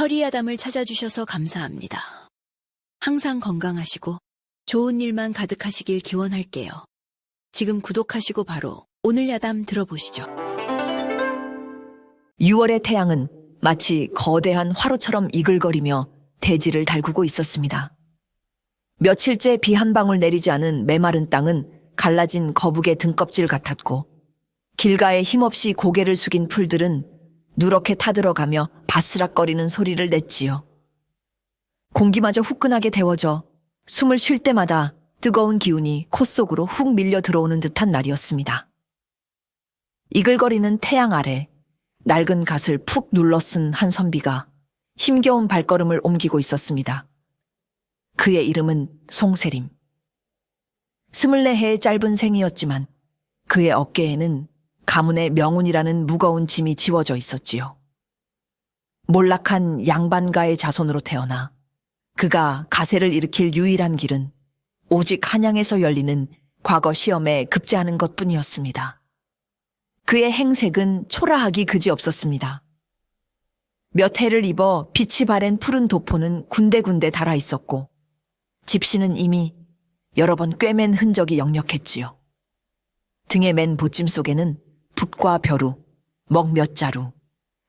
서리아담을 찾아주셔서 감사합니다. 항상 건강하시고 좋은 일만 가득하시길 기원할게요. 지금 구독하시고 바로 오늘 야담 들어보시죠. 6월의 태양은 마치 거대한 화로처럼 이글거리며 대지를 달구고 있었습니다. 며칠째 비 한 방울 내리지 않은 메마른 땅은 갈라진 거북의 등껍질 같았고, 길가에 힘없이 고개를 숙인 풀들은 누렇게 타들어가며 바스락거리는 소리를 냈지요. 공기마저 후끈하게 데워져 숨을 쉴 때마다 뜨거운 기운이 코 속으로 훅 밀려 들어오는 듯한 날이었습니다. 이글거리는 태양 아래 낡은 갓을 푹 눌러쓴 한 선비가 힘겨운 발걸음을 옮기고 있었습니다. 그의 이름은 송세림. 24해의 짧은 생이었지만 그의 어깨에는 가문의 명운이라는 무거운 짐이 지워져 있었지요. 몰락한 양반가의 자손으로 태어나 그가 가세를 일으킬 유일한 길은 오직 한양에서 열리는 과거 시험에 급제하는 것뿐이었습니다. 그의 행색은 초라하기 그지없었습니다. 몇 해를 입어 빛이 바랜 푸른 도포는 군데군데 달아 있었고, 집시는 이미 여러 번 꿰맨 흔적이 역력했지요. 등에 맨 보찜 속에는 붓과 벼루, 먹 몇 자루,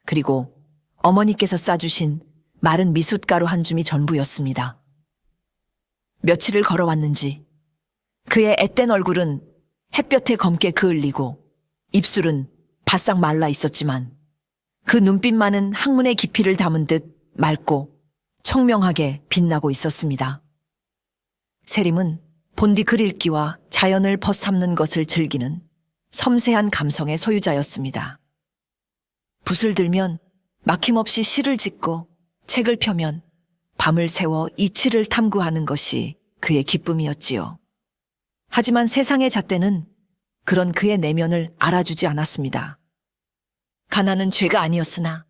그리고 어머니께서 싸주신 마른 미숫가루 한 줌이 전부였습니다. 며칠을 걸어왔는지 그의 앳된 얼굴은 햇볕에 검게 그을리고 입술은 바싹 말라 있었지만 그 눈빛만은 학문의 깊이를 담은 듯 맑고 청명하게 빛나고 있었습니다. 세림은 본디 글 읽기와 자연을 벗삼는 것을 즐기는 섬세한 감성의 소유자였습니다. 붓을 들면 막힘없이 시를 짓고 책을 펴면 밤을 새워 이치를 탐구하는 것이 그의 기쁨이었지요. 하지만 세상의 잣대는 그런 그의 내면을 알아주지 않았습니다. 가난은 죄가 아니었으나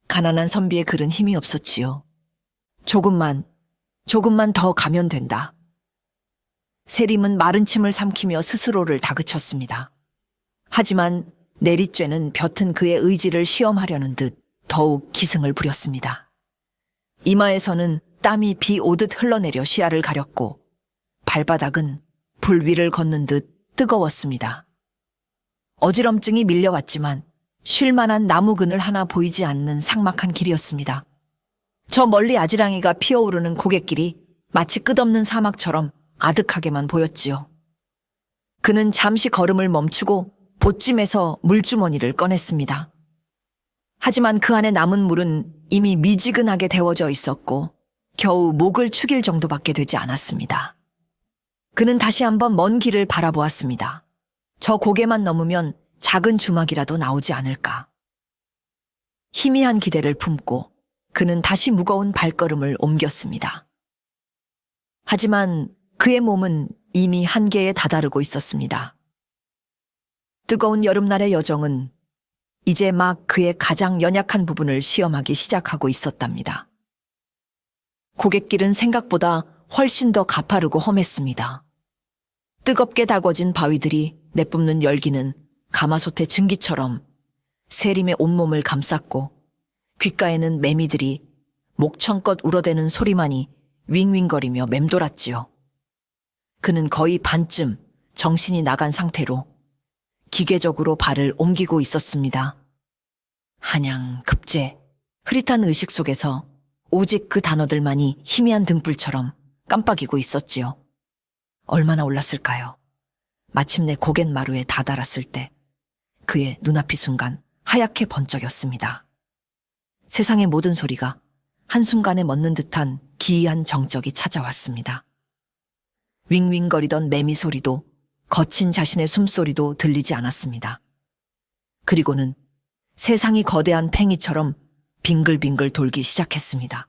가난한 선비의 글은 힘이 없었지요. 조금만 더 가면 된다. 세림은 마른 침을 삼키며 스스로를 다그쳤습니다. 하지만 내리쬐는 벼튼 그의 의지를 시험하려는 듯 더욱 기승을 부렸습니다. 이마에서는 땀이 비 오듯 흘러내려 시야를 가렸고 발바닥은 불 위를 걷는 듯 뜨거웠습니다. 어지럼증이 밀려왔지만 쉴만한 나무 그늘 하나 보이지 않는 삭막한 길이었습니다. 저 멀리 아지랑이가 피어오르는 고갯길이 마치 끝없는 사막처럼 아득하게만 보였지요. 그는 잠시 걸음을 멈추고 보찜에서 물주머니를 꺼냈습니다. 하지만 그 안에 남은 물은 이미 미지근하게 데워져 있었고 겨우 목을 축일 정도밖에 되지 않았습니다. 그는 다시 한번 먼 길을 바라보았습니다. 저 고개만 넘으면 작은 주막이라도 나오지 않을까. 희미한 기대를 품고 그는 다시 무거운 발걸음을 옮겼습니다. 하지만 그의 몸은 이미 한계에 다다르고 있었습니다. 뜨거운 여름날의 여정은 이제 막 그의 가장 연약한 부분을 시험하기 시작하고 있었답니다. 고갯길은 생각보다 훨씬 더 가파르고 험했습니다. 뜨겁게 다궈진 바위들이 내뿜는 열기는 가마솥의 증기처럼 세림의 온몸을 감쌌고 귓가에는 매미들이 목청껏 울어대는 소리만이 윙윙거리며 맴돌았지요. 그는 거의 반쯤 정신이 나간 상태로 기계적으로 발을 옮기고 있었습니다. 한양, 급제, 흐릿한 의식 속에서 오직 그 단어들만이 희미한 등불처럼 깜빡이고 있었지요. 얼마나 올랐을까요? 마침내 고갯마루에 다다랐을 때 그의 눈앞이 순간 하얗게 번쩍였습니다. 세상의 모든 소리가 한순간에 멎는 듯한 기이한 정적이 찾아왔습니다. 윙윙거리던 매미 소리도 거친 자신의 숨소리도 들리지 않았습니다. 그리고는 세상이 거대한 팽이처럼 빙글빙글 돌기 시작했습니다.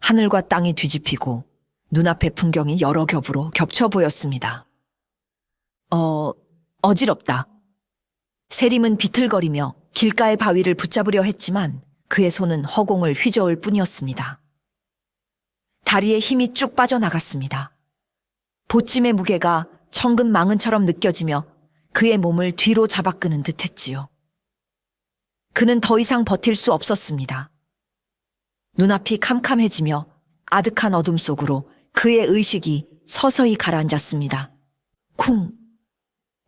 하늘과 땅이 뒤집히고 눈앞의 풍경이 여러 겹으로 겹쳐 보였습니다. 어지럽다. 세림은 비틀거리며 길가의 바위를 붙잡으려 했지만 그의 손은 허공을 휘저을 뿐이었습니다. 다리에 힘이 쭉 빠져나갔습니다. 보찜의 무게가 천근 망은처럼 느껴지며 그의 몸을 뒤로 잡아끄는 듯 했지요. 그는 더 이상 버틸 수 없었습니다. 눈앞이 캄캄해지며 아득한 어둠 속으로 그의 의식이 서서히 가라앉았습니다. 쿵!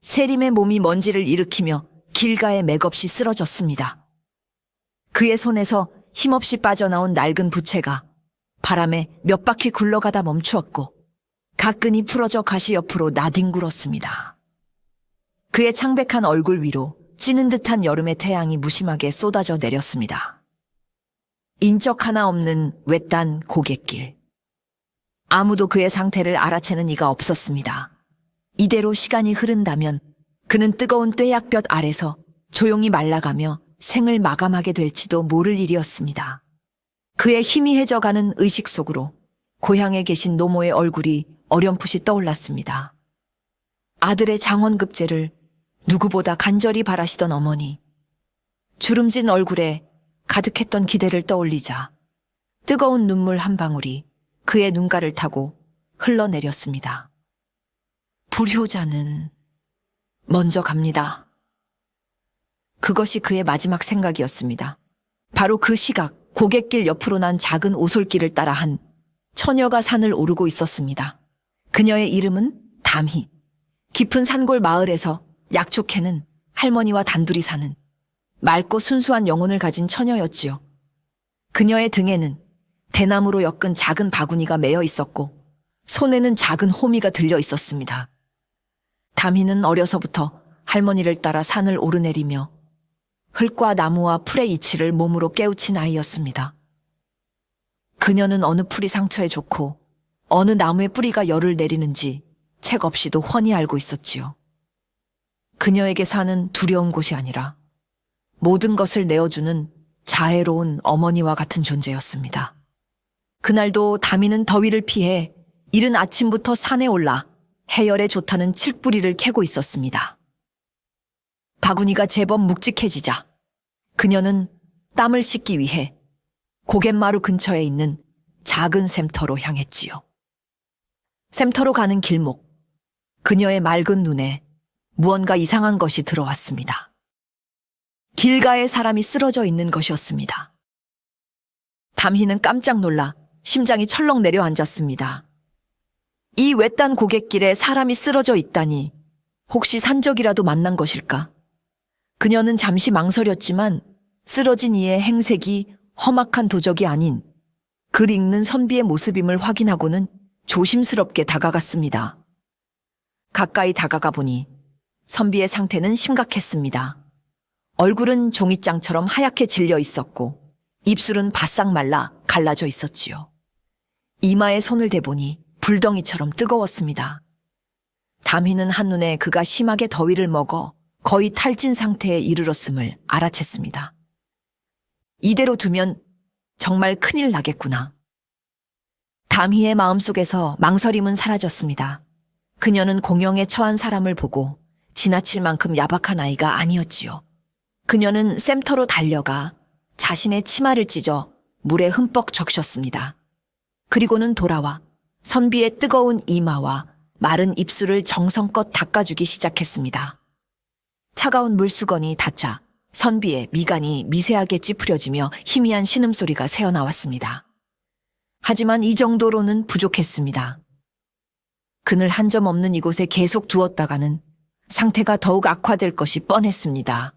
세림의 몸이 먼지를 일으키며 길가에 맥없이 쓰러졌습니다. 그의 손에서 힘없이 빠져나온 낡은 부채가 바람에 몇 바퀴 굴러가다 멈추었고 가끈이 풀어져 가시 옆으로 나뒹굴었습니다. 그의 창백한 얼굴 위로 찌는 듯한 여름의 태양이 무심하게 쏟아져 내렸습니다. 인적 하나 없는 외딴 고갯길. 아무도 그의 상태를 알아채는 이가 없었습니다. 이대로 시간이 흐른다면 그는 뜨거운 뙤약볕 아래서 조용히 말라가며 생을 마감하게 될지도 모를 일이었습니다. 그의 희미해져가는 의식 속으로 고향에 계신 노모의 얼굴이 어렴풋이 떠올랐습니다. 아들의 장원급제를 누구보다 간절히 바라시던 어머니. 주름진 얼굴에 가득했던 기대를 떠올리자 뜨거운 눈물 한 방울이 그의 눈가를 타고 흘러내렸습니다. 불효자는 먼저 갑니다. 그것이 그의 마지막 생각이었습니다. 바로 그 시각 고갯길 옆으로 난 작은 오솔길을 따라 한 처녀가 산을 오르고 있었습니다. 그녀의 이름은 담희. 깊은 산골 마을에서 약초캐는 할머니와 단둘이 사는 맑고 순수한 영혼을 가진 처녀였지요. 그녀의 등에는 대나무로 엮은 작은 바구니가 매여 있었고 손에는 작은 호미가 들려 있었습니다. 담희는 어려서부터 할머니를 따라 산을 오르내리며 흙과 나무와 풀의 이치를 몸으로 깨우친 아이였습니다. 그녀는 어느 풀이 상처에 좋고 어느 나무의 뿌리가 열을 내리는지 책 없이도 훤히 알고 있었지요. 그녀에게 사는 두려운 곳이 아니라 모든 것을 내어주는 자애로운 어머니와 같은 존재였습니다. 그날도 담이는 더위를 피해 이른 아침부터 산에 올라 해열에 좋다는 칡뿌리를 캐고 있었습니다. 바구니가 제법 묵직해지자 그녀는 땀을 씻기 위해 고갯마루 근처에 있는 작은 샘터로 향했지요. 샘터로 가는 길목, 그녀의 맑은 눈에 무언가 이상한 것이 들어왔습니다. 길가에 사람이 쓰러져 있는 것이었습니다. 담희는 깜짝 놀라 심장이 철렁 내려앉았습니다. 이 외딴 고갯길에 사람이 쓰러져 있다니 혹시 산적이라도 만난 것일까? 그녀는 잠시 망설였지만 쓰러진 이의 행색이 험악한 도적이 아닌 글 읽는 선비의 모습임을 확인하고는 조심스럽게 다가갔습니다. 가까이 다가가 보니 선비의 상태는 심각했습니다. 얼굴은 종이장처럼 하얗게 질려 있었고 입술은 바싹 말라 갈라져 있었지요. 이마에 손을 대보니 불덩이처럼 뜨거웠습니다. 담희는 한눈에 그가 심하게 더위를 먹어 거의 탈진 상태에 이르렀음을 알아챘습니다. 이대로 두면 정말 큰일 나겠구나. 담희의 마음속에서 망설임은 사라졌습니다. 그녀는 공영에 처한 사람을 보고 지나칠 만큼 야박한 아이가 아니었지요. 그녀는 샘터로 달려가 자신의 치마를 찢어 물에 흠뻑 적셨습니다. 그리고는 돌아와 선비의 뜨거운 이마와 마른 입술을 정성껏 닦아주기 시작했습니다. 차가운 물수건이 닿자 선비의 미간이 미세하게 찌푸려지며 희미한 신음소리가 새어나왔습니다. 하지만 이 정도로는 부족했습니다. 그늘 한 점 없는 이곳에 계속 두었다가는 상태가 더욱 악화될 것이 뻔했습니다.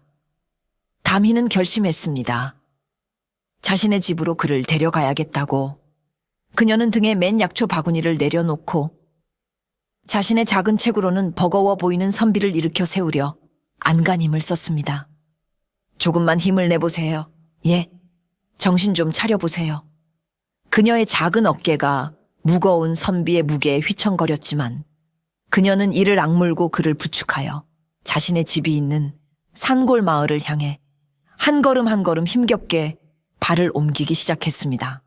담희는 결심했습니다. 자신의 집으로 그를 데려가야겠다고. 그녀는 등에 맨 약초 바구니를 내려놓고 자신의 작은 책으로는 버거워 보이는 선비를 일으켜 세우려 안간힘을 썼습니다. 조금만 힘을 내보세요. 예, 정신 좀 차려보세요. 그녀의 작은 어깨가 무거운 선비의 무게에 휘청거렸지만 그녀는 이를 악물고 그를 부축하여 자신의 집이 있는 산골 마을을 향해 한 걸음 한 걸음 힘겹게 발을 옮기기 시작했습니다.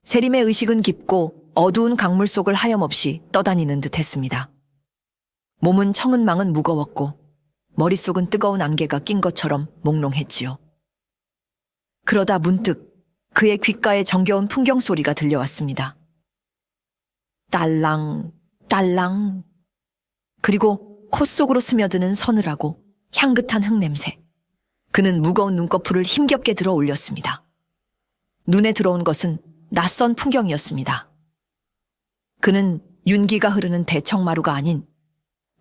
세림의 의식은 깊고 어두운 강물 속을 하염없이 떠다니는 듯 했습니다. 몸은 청은망은 무거웠고 머릿속은 뜨거운 안개가 낀 것처럼 몽롱했지요. 그러다 문득 그의 귓가에 정겨운 풍경 소리가 들려왔습니다. 딸랑, 딸랑. 그리고 콧 속으로 스며드는 서늘하고 향긋한 흙냄새. 그는 무거운 눈꺼풀을 힘겹게 들어 올렸습니다. 눈에 들어온 것은 낯선 풍경이었습니다. 그는 윤기가 흐르는 대청마루가 아닌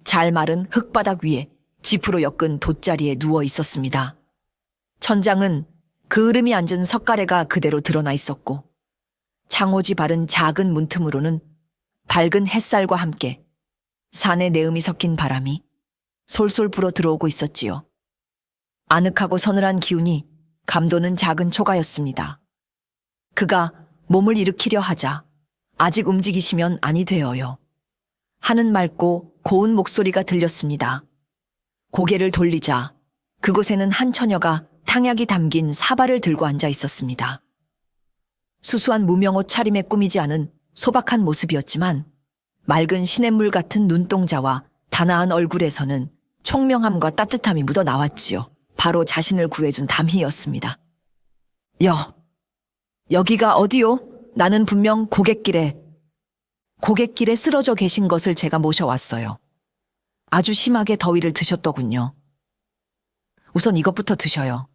잘 마른 흙바닥 위에 지프로 엮은 돗자리에 누워 있었습니다. 천장은 그을음이 앉은 석가래가 그대로 드러나 있었고 창호지 바른 작은 문틈으로는 밝은 햇살과 함께 산의 내음이 섞인 바람이 솔솔 불어 들어오고 있었지요. 아늑하고 서늘한 기운이 감도는 작은 초가였습니다. 그가 몸을 일으키려 하자 아직 움직이시면 아니 되어요. 하는 맑고 고운 목소리가 들렸습니다. 고개를 돌리자 그곳에는 한 처녀가 탕약이 담긴 사발을 들고 앉아 있었습니다. 수수한 무명옷 차림에 꾸미지 않은 소박한 모습이었지만 맑은 시냇물 같은 눈동자와 단아한 얼굴에서는 총명함과 따뜻함이 묻어 나왔지요. 바로 자신을 구해준 담희였습니다. 여기가 어디요? 나는 분명 고갯길에 쓰러져 계신 것을 제가 모셔왔어요. 아주 심하게 더위를 드셨더군요. 우선 이것부터 드셔요.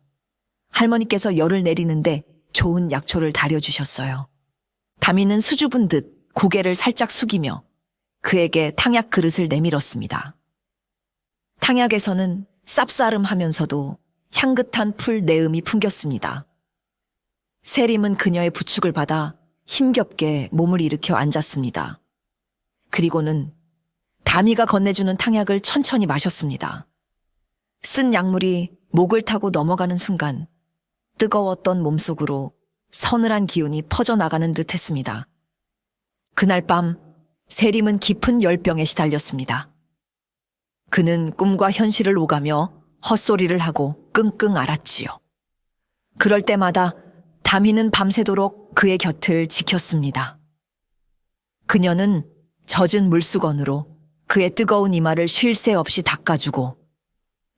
할머니께서 열을 내리는데 좋은 약초를 다려주셨어요. 담이는 수줍은 듯 고개를 살짝 숙이며 그에게 탕약 그릇을 내밀었습니다. 탕약에서는 쌉싸름하면서도 향긋한 풀 내음이 풍겼습니다. 세림은 그녀의 부축을 받아 힘겹게 몸을 일으켜 앉았습니다. 그리고는 담이가 건네주는 탕약을 천천히 마셨습니다. 쓴 약물이 목을 타고 넘어가는 순간 뜨거웠던 몸속으로 서늘한 기운이 퍼져나가는 듯 했습니다. 그날 밤 세림은 깊은 열병에 시달렸습니다. 그는 꿈과 현실을 오가며 헛소리를 하고 끙끙 앓았지요. 그럴 때마다 담이는 밤새도록 그의 곁을 지켰습니다. 그녀는 젖은 물수건으로 그의 뜨거운 이마를 쉴 새 없이 닦아주고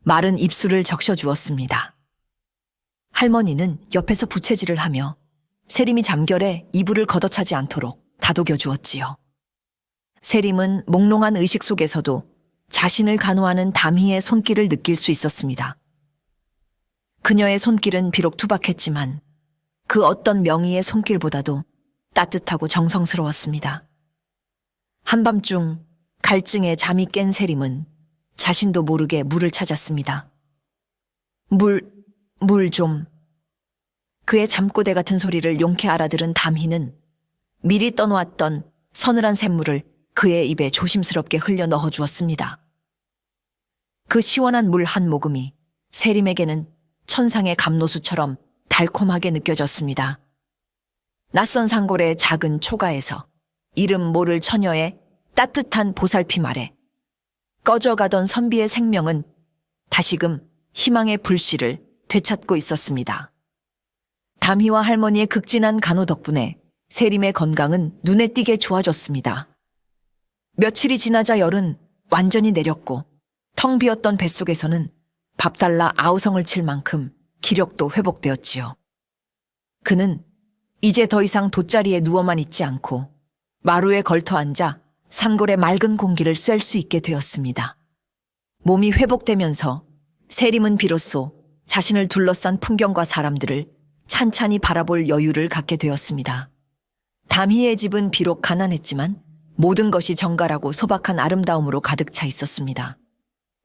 마른 입술을 적셔주었습니다. 할머니는 옆에서 부채질을 하며 세림이 잠결에 이불을 걷어차지 않도록 다독여 주었지요. 세림은 몽롱한 의식 속에서도 자신을 간호하는 담희의 손길을 느낄 수 있었습니다. 그녀의 손길은 비록 투박했지만 그 어떤 명의의 손길보다도 따뜻하고 정성스러웠습니다. 한밤중 갈증에 잠이 깬 세림은 자신도 모르게 물을 찾았습니다. 물 좀. 그의 잠꼬대 같은 소리를 용케 알아들은 담희는 미리 떠놓았던 서늘한 샘물을 그의 입에 조심스럽게 흘려 넣어 주었습니다. 그 시원한 물 한 모금이 세림에게는 천상의 감로수처럼 달콤하게 느껴졌습니다. 낯선 산골의 작은 초가에서 이름 모를 처녀의 따뜻한 보살핌 아래 꺼져가던 선비의 생명은 다시금 희망의 불씨를 되찾고 있었습니다. 담희와 할머니의 극진한 간호 덕분에 세림의 건강은 눈에 띄게 좋아졌습니다. 며칠이 지나자 열은 완전히 내렸고 텅 비었던 뱃속에서는 밥달라 아우성을 칠 만큼 기력도 회복되었지요. 그는 이제 더 이상 돗자리에 누워만 있지 않고 마루에 걸터 앉아 산골의 맑은 공기를 쐴 수 있게 되었습니다. 몸이 회복되면서 세림은 비로소 자신을 둘러싼 풍경과 사람들을 찬찬히 바라볼 여유를 갖게 되었습니다. 담희의 집은 비록 가난했지만 모든 것이 정갈하고 소박한 아름다움으로 가득 차 있었습니다.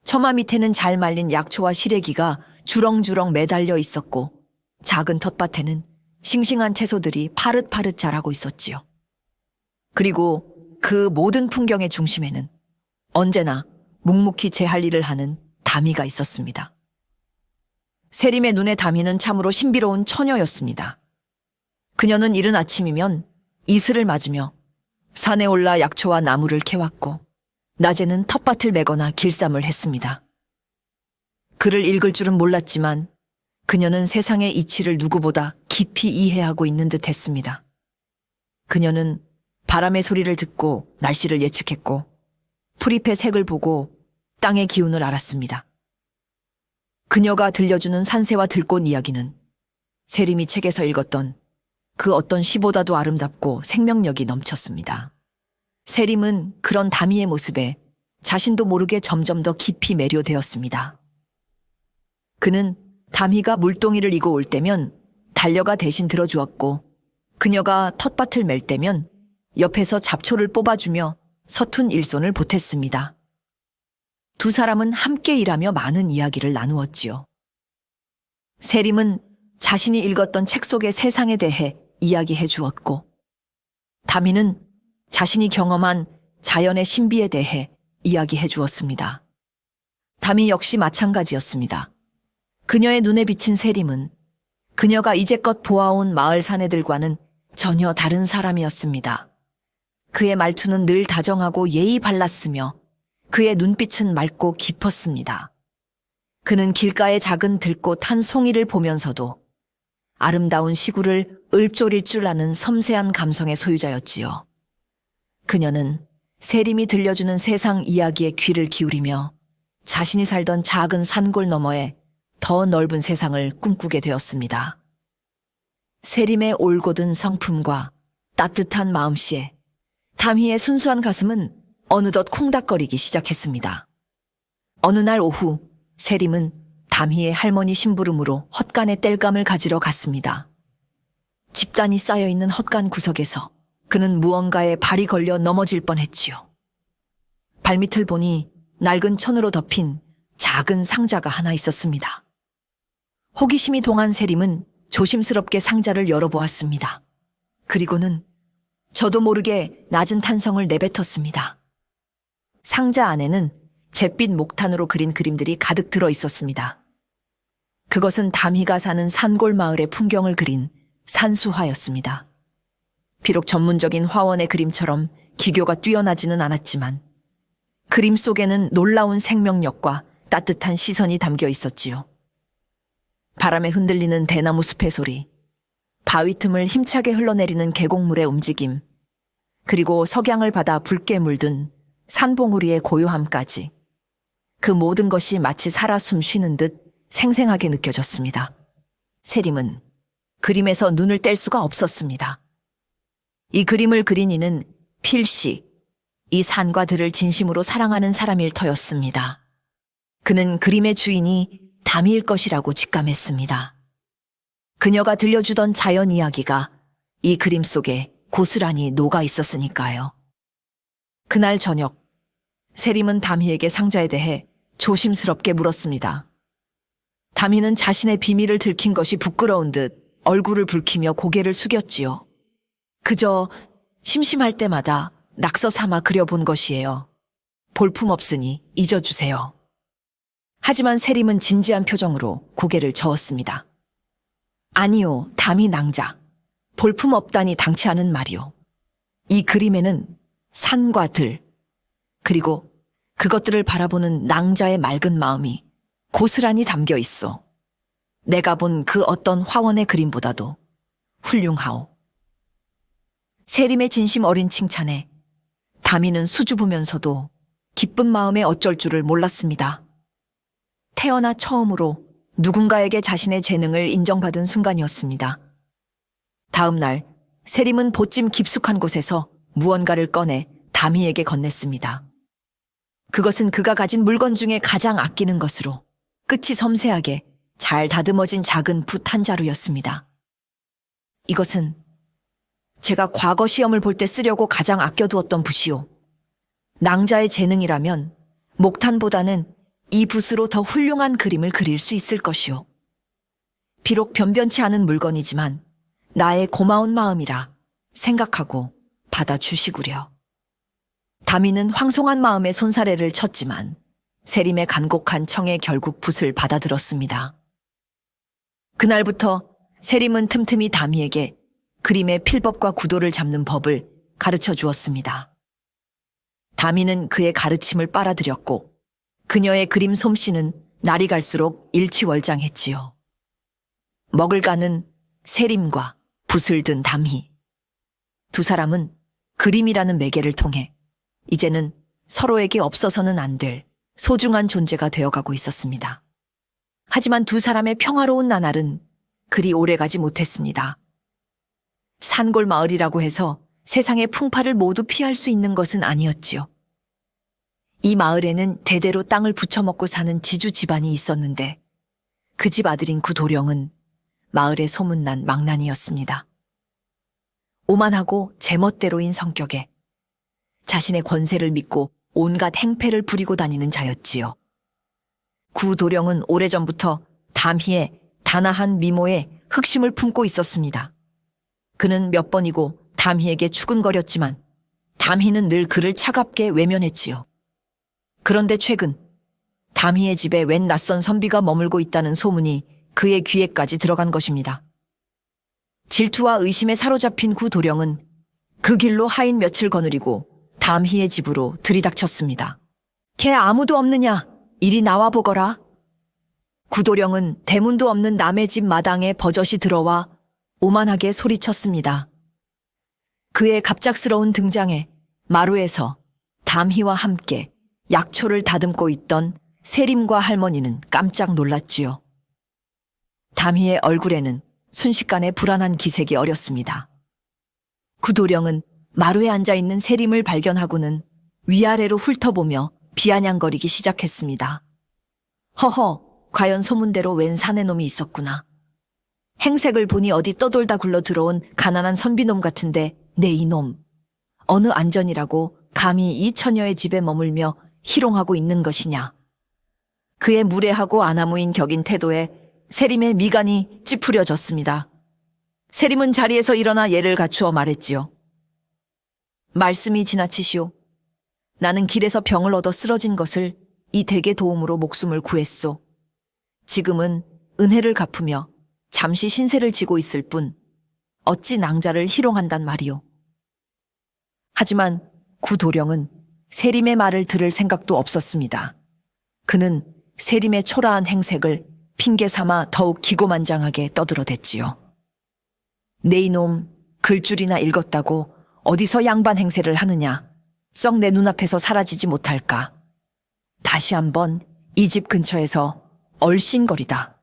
처마 밑에는 잘 말린 약초와 시래기가 주렁주렁 매달려 있었고 작은 텃밭에는 싱싱한 채소들이 파릇파릇 자라고 있었지요. 그리고 그 모든 풍경의 중심에는 언제나 묵묵히 제 할 일을 하는 담이가 있었습니다. 세림의 눈에 담이는 참으로 신비로운 처녀였습니다. 그녀는 이른 아침이면 이슬을 맞으며 산에 올라 약초와 나무를 캐왔고 낮에는 텃밭을 메거나 길쌈을 했습니다. 글을 읽을 줄은 몰랐지만 그녀는 세상의 이치를 누구보다 깊이 이해하고 있는 듯 했습니다. 그녀는 바람의 소리를 듣고 날씨를 예측했고 풀잎의 색을 보고 땅의 기운을 알았습니다. 그녀가 들려주는 산새와 들꽃 이야기는 세림이 책에서 읽었던 그 어떤 시보다도 아름답고 생명력이 넘쳤습니다. 세림은 그런 담이의 모습에 자신도 모르게 점점 더 깊이 매료되었습니다. 그는 담이가 물동이를 이고 올 때면 달려가 대신 들어주었고 그녀가 텃밭을 맬 때면 옆에서 잡초를 뽑아주며 서툰 일손을 보탰습니다. 두 사람은 함께 일하며 많은 이야기를 나누었지요. 세림은 자신이 읽었던 책 속의 세상에 대해 이야기해 주었고 다미는 자신이 경험한 자연의 신비에 대해 이야기해 주었습니다. 다미 역시 마찬가지였습니다. 그녀의 눈에 비친 세림은 그녀가 이제껏 보아온 마을 사내들과는 전혀 다른 사람이었습니다. 그의 말투는 늘 다정하고 예의 발랐으며 그의 눈빛은 맑고 깊었습니다. 그는 길가의 작은 들꽃 한 송이를 보면서도 아름다운 시구를 읊조릴 줄 아는 섬세한 감성의 소유자였지요. 그녀는 세림이 들려주는 세상 이야기에 귀를 기울이며 자신이 살던 작은 산골 너머에 더 넓은 세상을 꿈꾸게 되었습니다. 세림의 올곧은 성품과 따뜻한 마음씨에 담희의 순수한 가슴은 어느덧 콩닥거리기 시작했습니다. 어느 날 오후 세림은 담희의 할머니 심부름으로 헛간에 땔감을 가지러 갔습니다. 집단이 쌓여있는 헛간 구석에서 그는 무언가에 발이 걸려 넘어질 뻔했지요. 발밑을 보니 낡은 천으로 덮인 작은 상자가 하나 있었습니다. 호기심이 동한 세림은 조심스럽게 상자를 열어보았습니다. 그리고는 저도 모르게 낮은 탄성을 내뱉었습니다. 상자 안에는 잿빛 목탄으로 그린 그림들이 가득 들어 있었습니다. 그것은 담희가 사는 산골 마을의 풍경을 그린 산수화였습니다. 비록 전문적인 화원의 그림처럼 기교가 뛰어나지는 않았지만 그림 속에는 놀라운 생명력과 따뜻한 시선이 담겨 있었지요. 바람에 흔들리는 대나무 숲의 소리, 바위 틈을 힘차게 흘러내리는 계곡물의 움직임, 그리고 석양을 받아 붉게 물든 산봉우리의 고요함까지 그 모든 것이 마치 살아 숨 쉬는 듯 생생하게 느껴졌습니다. 세림은 그림에서 눈을 뗄 수가 없었습니다. 이 그림을 그린 이는 필시 이 산과 들을 진심으로 사랑하는 사람일 터였습니다. 그는 그림의 주인이 담일 것이라고 직감했습니다. 그녀가 들려주던 자연 이야기가 이 그림 속에 고스란히 녹아 있었으니까요. 그날 저녁, 세림은 담희에게 상자에 대해 조심스럽게 물었습니다. 담희는 자신의 비밀을 들킨 것이 부끄러운 듯 얼굴을 붉히며 고개를 숙였지요. 그저 심심할 때마다 낙서 삼아 그려본 것이에요. 볼품없으니 잊어주세요. 하지만 세림은 진지한 표정으로 고개를 저었습니다. 아니요, 담이 낭자. 볼품없다니 당치 않은 말이요. 이 그림에는 산과 들, 그리고 그것들을 바라보는 낭자의 맑은 마음이 고스란히 담겨 있어. 내가 본 그 어떤 화원의 그림보다도 훌륭하오. 세림의 진심 어린 칭찬에 담이는 수줍으면서도 기쁜 마음에 어쩔 줄을 몰랐습니다. 태어나 처음으로 누군가에게 자신의 재능을 인정받은 순간이었습니다. 다음 날 세림은 보찜 깊숙한 곳에서 무언가를 꺼내 담이에게 건넸습니다. 그것은 그가 가진 물건 중에 가장 아끼는 것으로 끝이 섬세하게 잘 다듬어진 작은 붓 한 자루였습니다. 이것은 제가 과거 시험을 볼 때 쓰려고 가장 아껴두었던 붓이요. 낭자의 재능이라면 목탄보다는 이 붓으로 더 훌륭한 그림을 그릴 수 있을 것이요. 비록 변변치 않은 물건이지만 나의 고마운 마음이라 생각하고 받아주시구려. 담이는 황송한 마음에 손사래를 쳤지만 세림의 간곡한 청에 결국 붓을 받아들었습니다. 그날부터 세림은 틈틈이 담이에게 그림의 필법과 구도를 잡는 법을 가르쳐 주었습니다. 담이는 그의 가르침을 빨아들였고 그녀의 그림 솜씨는 날이 갈수록 일취월장했지요. 먹을 가는 세림과 붓을 든 담희. 두 사람은 그림이라는 매개를 통해 이제는 서로에게 없어서는 안 될 소중한 존재가 되어가고 있었습니다. 하지만 두 사람의 평화로운 나날은 그리 오래가지 못했습니다. 산골 마을이라고 해서 세상의 풍파를 모두 피할 수 있는 것은 아니었지요. 이 마을에는 대대로 땅을 부쳐먹고 사는 지주 집안이 있었는데 그 집 아들인 구도령은 마을에 소문난 망난이였습니다. 오만하고 제멋대로인 성격에 자신의 권세를 믿고 온갖 행패를 부리고 다니는 자였지요. 구도령은 오래전부터 담희의 단아한 미모에 흑심을 품고 있었습니다. 그는 몇 번이고 담희에게 추근거렸지만 담희는 늘 그를 차갑게 외면했지요. 그런데 최근 담희의 집에 웬 낯선 선비가 머물고 있다는 소문이 그의 귀에까지 들어간 것입니다. 질투와 의심에 사로잡힌 구도령은 그 길로 하인 며칠 거느리고 담희의 집으로 들이닥쳤습니다. 걔 아무도 없느냐? 이리 나와 보거라. 구도령은 대문도 없는 남의 집 마당에 버젓이 들어와 오만하게 소리쳤습니다. 그의 갑작스러운 등장에 마루에서 담희와 함께 약초를 다듬고 있던 세림과 할머니는 깜짝 놀랐지요. 담희의 얼굴에는 순식간에 불안한 기색이 어렸습니다. 구도령은 마루에 앉아있는 세림을 발견하고는 위아래로 훑어보며 비아냥거리기 시작했습니다. 허허, 과연 소문대로 웬 사내놈이 있었구나. 행색을 보니 어디 떠돌다 굴러 들어온 가난한 선비놈 같은데 내 이놈. 어느 안전이라고 감히 이 처녀의 집에 머물며 희롱하고 있는 것이냐. 그의 무례하고 아나무인 격인 태도에 세림의 미간이 찌푸려졌습니다. 세림은 자리에서 일어나 예를 갖추어 말했지요. 말씀이 지나치시오. 나는 길에서 병을 얻어 쓰러진 것을 이 댁의 도움으로 목숨을 구했소. 지금은 은혜를 갚으며 잠시 신세를 지고 있을 뿐 어찌 낭자를 희롱한단 말이오. 하지만 구도령은 세림의 말을 들을 생각도 없었습니다. 그는 세림의 초라한 행색을 핑계 삼아 더욱 기고만장하게 떠들어댔지요. 내 이놈, 글줄이나 읽었다고 어디서 양반 행세를 하느냐. 썩 내 눈앞에서 사라지지 못할까. 다시 한번 이 집 근처에서 얼씬거리다.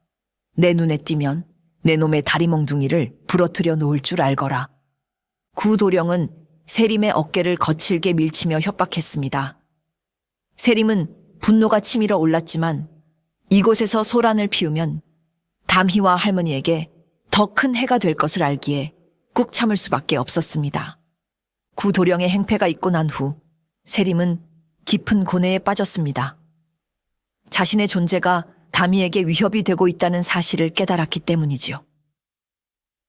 내 눈에 띄면 내 놈의 다리 몽둥이를 부러뜨려 놓을 줄 알거라. 구도령은 세림의 어깨를 거칠게 밀치며 협박했습니다. 세림은 분노가 치밀어 올랐지만 이곳에서 소란을 피우면 담희와 할머니에게 더 큰 해가 될 것을 알기에 꾹 참을 수밖에 없었습니다. 구도령의 행패가 있고 난 후 세림은 깊은 고뇌에 빠졌습니다. 자신의 존재가 담희에게 위협이 되고 있다는 사실을 깨달았기 때문이지요.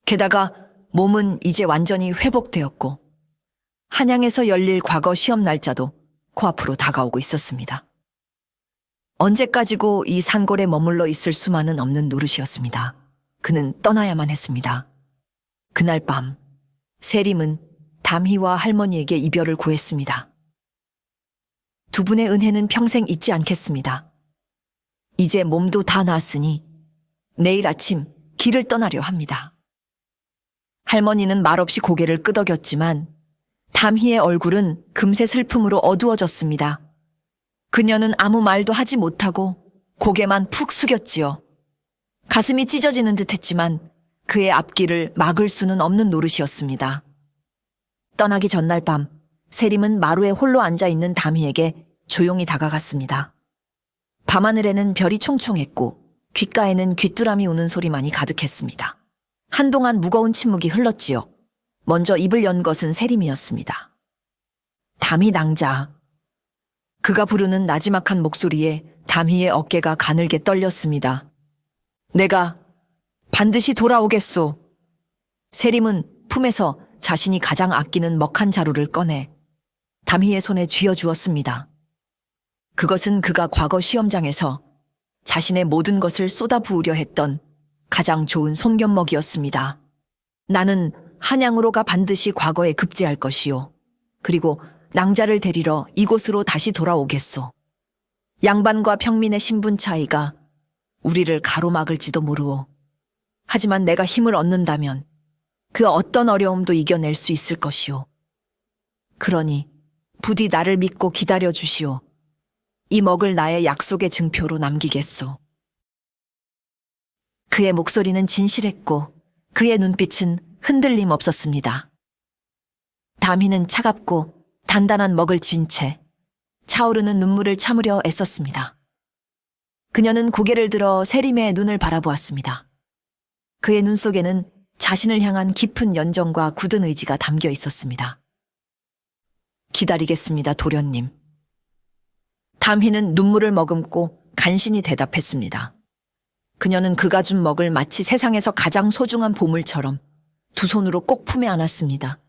게다가 몸은 이제 완전히 회복되었고 한양에서 열릴 과거 시험 날짜도 코앞으로 다가오고 있었습니다. 언제까지고 이 산골에 머물러 있을 수만은 없는 노릇이었습니다. 그는 떠나야만 했습니다. 그날 밤 세림은 담희와 할머니에게 이별을 고했습니다. 두 분의 은혜는 평생 잊지 않겠습니다. 이제 몸도 다 나았으니 내일 아침 길을 떠나려 합니다. 할머니는 말없이 고개를 끄덕였지만 담희의 얼굴은 금세 슬픔으로 어두워졌습니다. 그녀는 아무 말도 하지 못하고 고개만 푹 숙였지요. 가슴이 찢어지는 듯 했지만 그의 앞길을 막을 수는 없는 노릇이었습니다. 떠나기 전날 밤 세림은 마루에 홀로 앉아있는 담희에게 조용히 다가갔습니다. 밤하늘에는 별이 총총했고 귓가에는 귀뚜라미 우는 소리만이 가득했습니다. 한동안 무거운 침묵이 흘렀지요. 먼저 입을 연 것은 세림이었습니다. 담희 낭자. 그가 부르는 나지막한 목소리에 담희의 어깨가 가늘게 떨렸습니다. 내가 반드시 돌아오겠소. 세림은 품에서 자신이 가장 아끼는 먹한 자루를 꺼내 담희의 손에 쥐어주었습니다. 그것은 그가 과거 시험장에서 자신의 모든 것을 쏟아부으려 했던 가장 좋은 손견먹이었습니다. 나는 한양으로 가 반드시 과거에 급제할 것이요. 그리고 낭자를 데리러 이곳으로 다시 돌아오겠소. 양반과 평민의 신분 차이가 우리를 가로막을지도 모르오. 하지만 내가 힘을 얻는다면 그 어떤 어려움도 이겨낼 수 있을 것이오. 그러니 부디 나를 믿고 기다려 주시오. 이 먹을 나의 약속의 증표로 남기겠소. 그의 목소리는 진실했고 그의 눈빛은 흔들림 없었습니다. 담희는 차갑고 단단한 먹을 쥔 채 차오르는 눈물을 참으려 애썼습니다. 그녀는 고개를 들어 세림의 눈을 바라보았습니다. 그의 눈 속에는 자신을 향한 깊은 연정과 굳은 의지가 담겨 있었습니다. 기다리겠습니다, 도련님. 담희는 눈물을 머금고 간신히 대답했습니다. 그녀는 그가 준 먹을 마치 세상에서 가장 소중한 보물처럼 두 손으로 꼭 품에 안았습니다.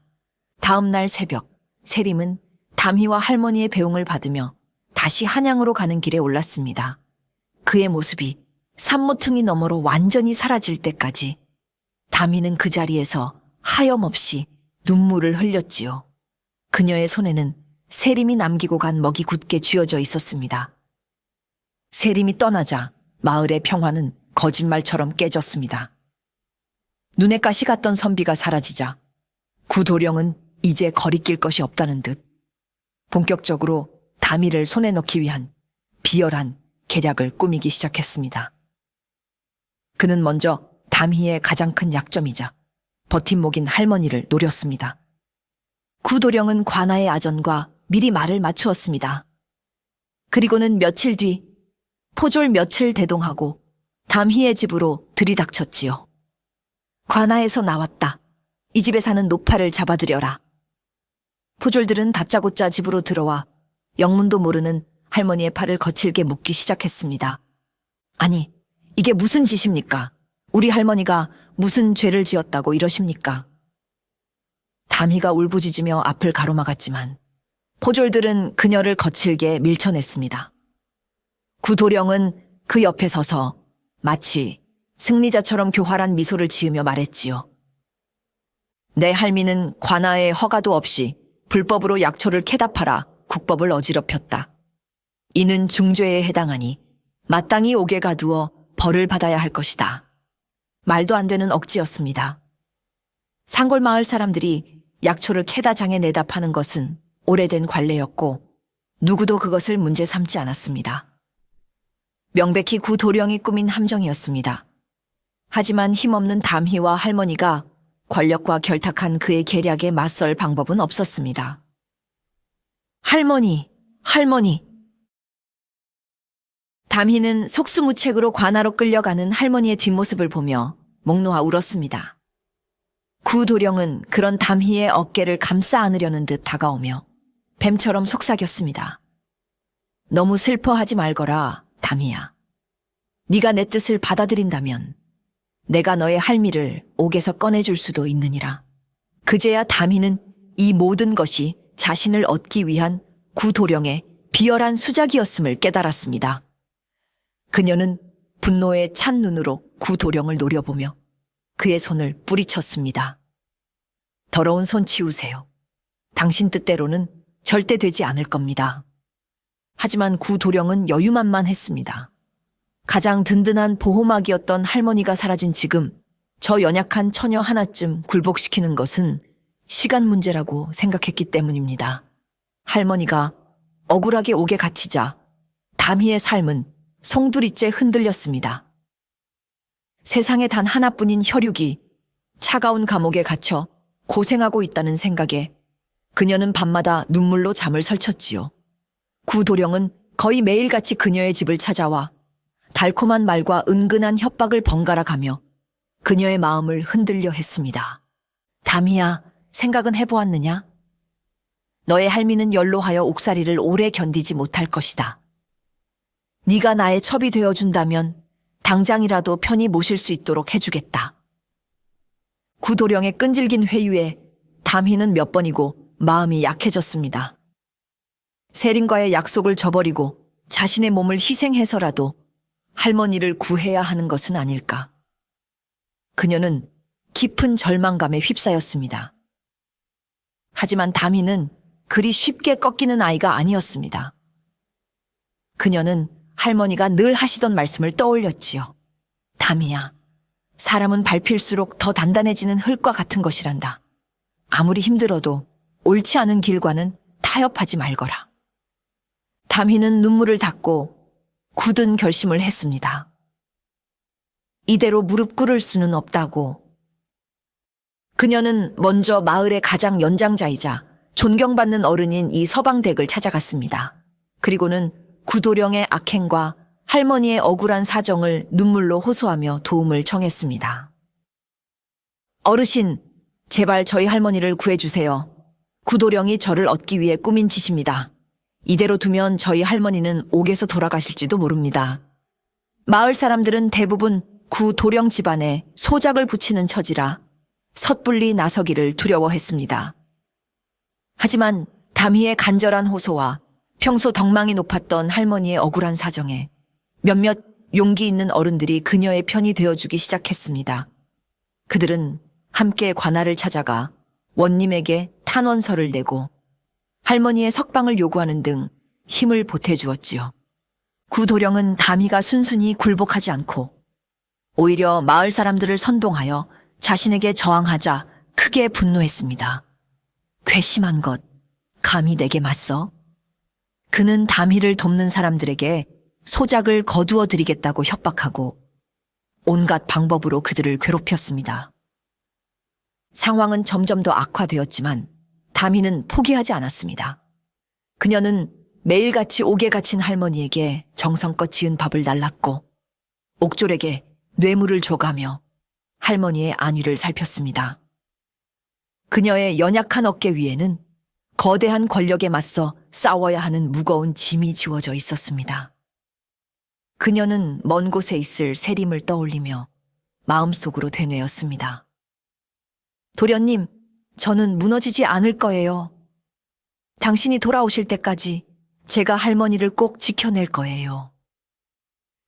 다음 날 새벽, 세림은 담희와 할머니의 배웅을 받으며 다시 한양으로 가는 길에 올랐습니다. 그의 모습이 산모퉁이 너머로 완전히 사라질 때까지 담희는 그 자리에서 하염없이 눈물을 흘렸지요. 그녀의 손에는 세림이 남기고 간 먹이 굳게 쥐어져 있었습니다. 세림이 떠나자 마을의 평화는 거짓말처럼 깨졌습니다. 눈에 가시 갔던 선비가 사라지자 구도령은 이제 거리낄 것이 없다는 듯 본격적으로 담희를 손에 넣기 위한 비열한 계략을 꾸미기 시작했습니다. 그는 먼저 담희의 가장 큰 약점이자 버팀목인 할머니를 노렸습니다. 구도령은 관아의 아전과 미리 말을 맞추었습니다. 그리고는 며칠 뒤 포졸 며칠 대동하고 담희의 집으로 들이닥쳤지요. 관아에서 나왔다. 이 집에 사는 노파를 잡아들여라. 포졸들은 다짜고짜 집으로 들어와 영문도 모르는 할머니의 팔을 거칠게 묶기 시작했습니다. 아니, 이게 무슨 짓입니까? 우리 할머니가 무슨 죄를 지었다고 이러십니까? 담희가 울부짖으며 앞을 가로막았지만 포졸들은 그녀를 거칠게 밀쳐냈습니다. 구도령은 그 옆에 서서 마치 승리자처럼 교활한 미소를 지으며 말했지요. 내 할미는 관아의 허가도 없이 불법으로 약초를 캐다 팔아 국법을 어지럽혔다. 이는 중죄에 해당하니 마땅히 옥에 가두어 벌을 받아야 할 것이다. 말도 안 되는 억지였습니다. 상골마을 사람들이 약초를 캐다 장에 내다 파는 것은 오래된 관례였고 누구도 그것을 문제 삼지 않았습니다. 명백히 구도령이 꾸민 함정이었습니다. 하지만 힘없는 담희와 할머니가 권력과 결탁한 그의 계략에 맞설 방법은 없었습니다. 할머니, 할머니. 담희는 속수무책으로 관아로 끌려가는 할머니의 뒷모습을 보며 목 놓아 울었습니다. 구도령은 그런 담희의 어깨를 감싸 안으려는 듯 다가오며 뱀처럼 속삭였습니다. 너무 슬퍼하지 말거라, 담희야. 네가 내 뜻을 받아들인다면 내가 너의 할미를 옥에서 꺼내줄 수도 있느니라. 그제야 담희는 이 모든 것이 자신을 얻기 위한 구도령의 비열한 수작이었음을 깨달았습니다. 그녀는 분노에 찬 눈으로 구도령을 노려보며 그의 손을 뿌리쳤습니다. 더러운 손 치우세요. 당신 뜻대로는 절대 되지 않을 겁니다. 하지만 구도령은 여유만만했습니다. 가장 든든한 보호막이었던 할머니가 사라진 지금 저 연약한 처녀 하나쯤 굴복시키는 것은 시간 문제라고 생각했기 때문입니다. 할머니가 억울하게 옥에 갇히자 담희의 삶은 송두리째 흔들렸습니다. 세상에 단 하나뿐인 혈육이 차가운 감옥에 갇혀 고생하고 있다는 생각에 그녀는 밤마다 눈물로 잠을 설쳤지요. 구도령은 거의 매일같이 그녀의 집을 찾아와 달콤한 말과 은근한 협박을 번갈아 가며 그녀의 마음을 흔들려 했습니다. 담희야, 생각은 해보았느냐? 너의 할미는 연로하여 옥살이를 오래 견디지 못할 것이다. 네가 나의 첩이 되어준다면 당장이라도 편히 모실 수 있도록 해주겠다. 구도령의 끈질긴 회유에 담희는 몇 번이고 마음이 약해졌습니다. 세림과의 약속을 저버리고 자신의 몸을 희생해서라도 할머니를 구해야 하는 것은 아닐까. 그녀는 깊은 절망감에 휩싸였습니다. 하지만 담희는 그리 쉽게 꺾이는 아이가 아니었습니다. 그녀는 할머니가 늘 하시던 말씀을 떠올렸지요. 담희야, 사람은 밟힐수록 더 단단해지는 흙과 같은 것이란다. 아무리 힘들어도 옳지 않은 길과는 타협하지 말거라. 담희는 눈물을 닦고 굳은 결심을 했습니다. 이대로 무릎 꿇을 수는 없다고. 그녀는 먼저 마을의 가장 연장자이자 존경받는 어른인 이 서방댁을 찾아갔습니다. 그리고는 구도령의 악행과 할머니의 억울한 사정을 눈물로 호소하며 도움을 청했습니다. 어르신, 제발 저희 할머니를 구해주세요. 구도령이 저를 얻기 위해 꾸민 짓입니다. 이대로 두면 저희 할머니는 옥에서 돌아가실지도 모릅니다. 마을 사람들은 대부분 구도령 집안에 소작을 붙이는 처지라 섣불리 나서기를 두려워했습니다. 하지만 담희의 간절한 호소와 평소 덕망이 높았던 할머니의 억울한 사정에 몇몇 용기 있는 어른들이 그녀의 편이 되어주기 시작했습니다. 그들은 함께 관할을 찾아가 원님에게 탄원서를 내고 할머니의 석방을 요구하는 등 힘을 보태주었지요. 구도령은 담희가 순순히 굴복하지 않고 오히려 마을 사람들을 선동하여 자신에게 저항하자 크게 분노했습니다. 괘씸한 것, 감히 내게 맞서? 그는 담희를 돕는 사람들에게 소작을 거두어 드리겠다고 협박하고 온갖 방법으로 그들을 괴롭혔습니다. 상황은 점점 더 악화되었지만 담희는 포기하지 않았습니다. 그녀는 매일같이 옥에 갇힌 할머니에게 정성껏 지은 밥을 날랐고 옥졸에게 뇌물을 줘가며 할머니의 안위를 살폈습니다. 그녀의 연약한 어깨 위에는 거대한 권력에 맞서 싸워야 하는 무거운 짐이 지워져 있었습니다. 그녀는 먼 곳에 있을 세림을 떠올리며 마음속으로 되뇌었습니다. 도련님, 저는 무너지지 않을 거예요. 당신이 돌아오실 때까지 제가 할머니를 꼭 지켜낼 거예요.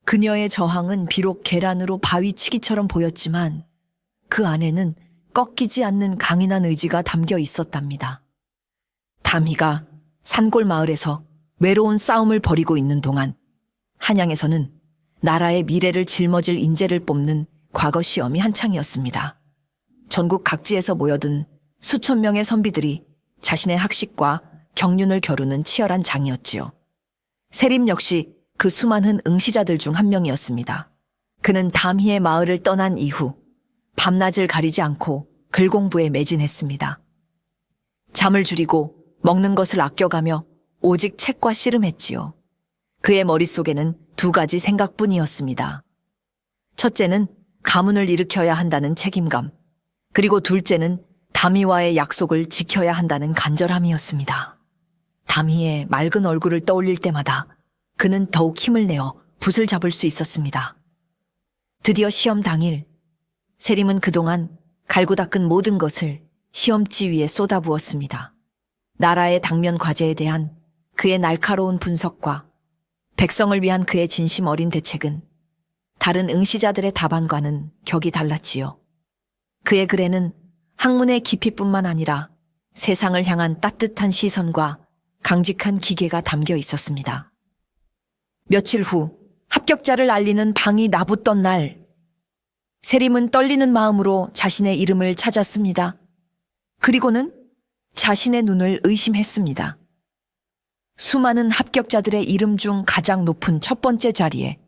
그녀의 저항은 비록 계란으로 바위치기처럼 보였지만 그 안에는 꺾이지 않는 강인한 의지가 담겨 있었답니다. 담희가 산골 마을에서 외로운 싸움을 벌이고 있는 동안 한양에서는 나라의 미래를 짊어질 인재를 뽑는 과거 시험이 한창이었습니다. 전국 각지에서 모여든 수천 명의 선비들이 자신의 학식과 경륜을 겨루는 치열한 장이었지요. 세림 역시 그 수많은 응시자들 중 한 명이었습니다. 그는 담희의 마을을 떠난 이후 밤낮을 가리지 않고 글 공부에 매진했습니다. 잠을 줄이고 먹는 것을 아껴가며 오직 책과 씨름했지요. 그의 머릿속에는 두 가지 생각뿐이었습니다. 첫째는 가문을 일으켜야 한다는 책임감, 그리고 둘째는 담희와의 약속을 지켜야 한다는 간절함이었습니다. 담희의 맑은 얼굴을 떠올릴 때마다 그는 더욱 힘을 내어 붓을 잡을 수 있었습니다. 드디어 시험 당일, 세림은 그동안 갈고 닦은 모든 것을 시험지 위에 쏟아부었습니다. 나라의 당면 과제에 대한 그의 날카로운 분석과 백성을 위한 그의 진심 어린 대책은 다른 응시자들의 답안과는 격이 달랐지요. 그의 글에는 학문의 깊이뿐만 아니라 세상을 향한 따뜻한 시선과 강직한 기계가 담겨 있었습니다. 며칠 후 합격자를 알리는 방이 나붙던 날, 세림은 떨리는 마음으로 자신의 이름을 찾았습니다. 그리고는 자신의 눈을 의심했습니다. 수많은 합격자들의 이름 중 가장 높은 첫 번째 자리에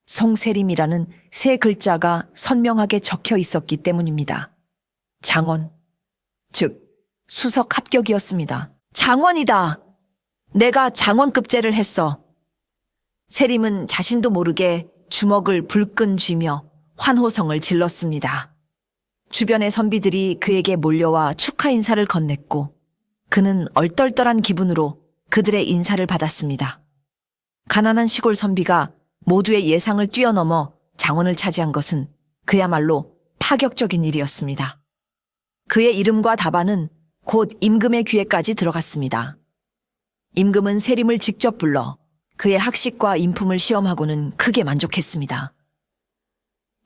송세림이라는 세 글자가 선명하게 적혀 있었기 때문입니다. 장원, 즉 수석 합격이었습니다. 장원이다! 내가 장원급제를 했어. 세림은 자신도 모르게 주먹을 불끈 쥐며 환호성을 질렀습니다. 주변의 선비들이 그에게 몰려와 축하 인사를 건넸고 그는 얼떨떨한 기분으로 그들의 인사를 받았습니다. 가난한 시골 선비가 모두의 예상을 뛰어넘어 장원을 차지한 것은 그야말로 파격적인 일이었습니다. 그의 이름과 답안은 곧 임금의 귀에까지 들어갔습니다. 임금은 세림을 직접 불러 그의 학식과 인품을 시험하고는 크게 만족했습니다.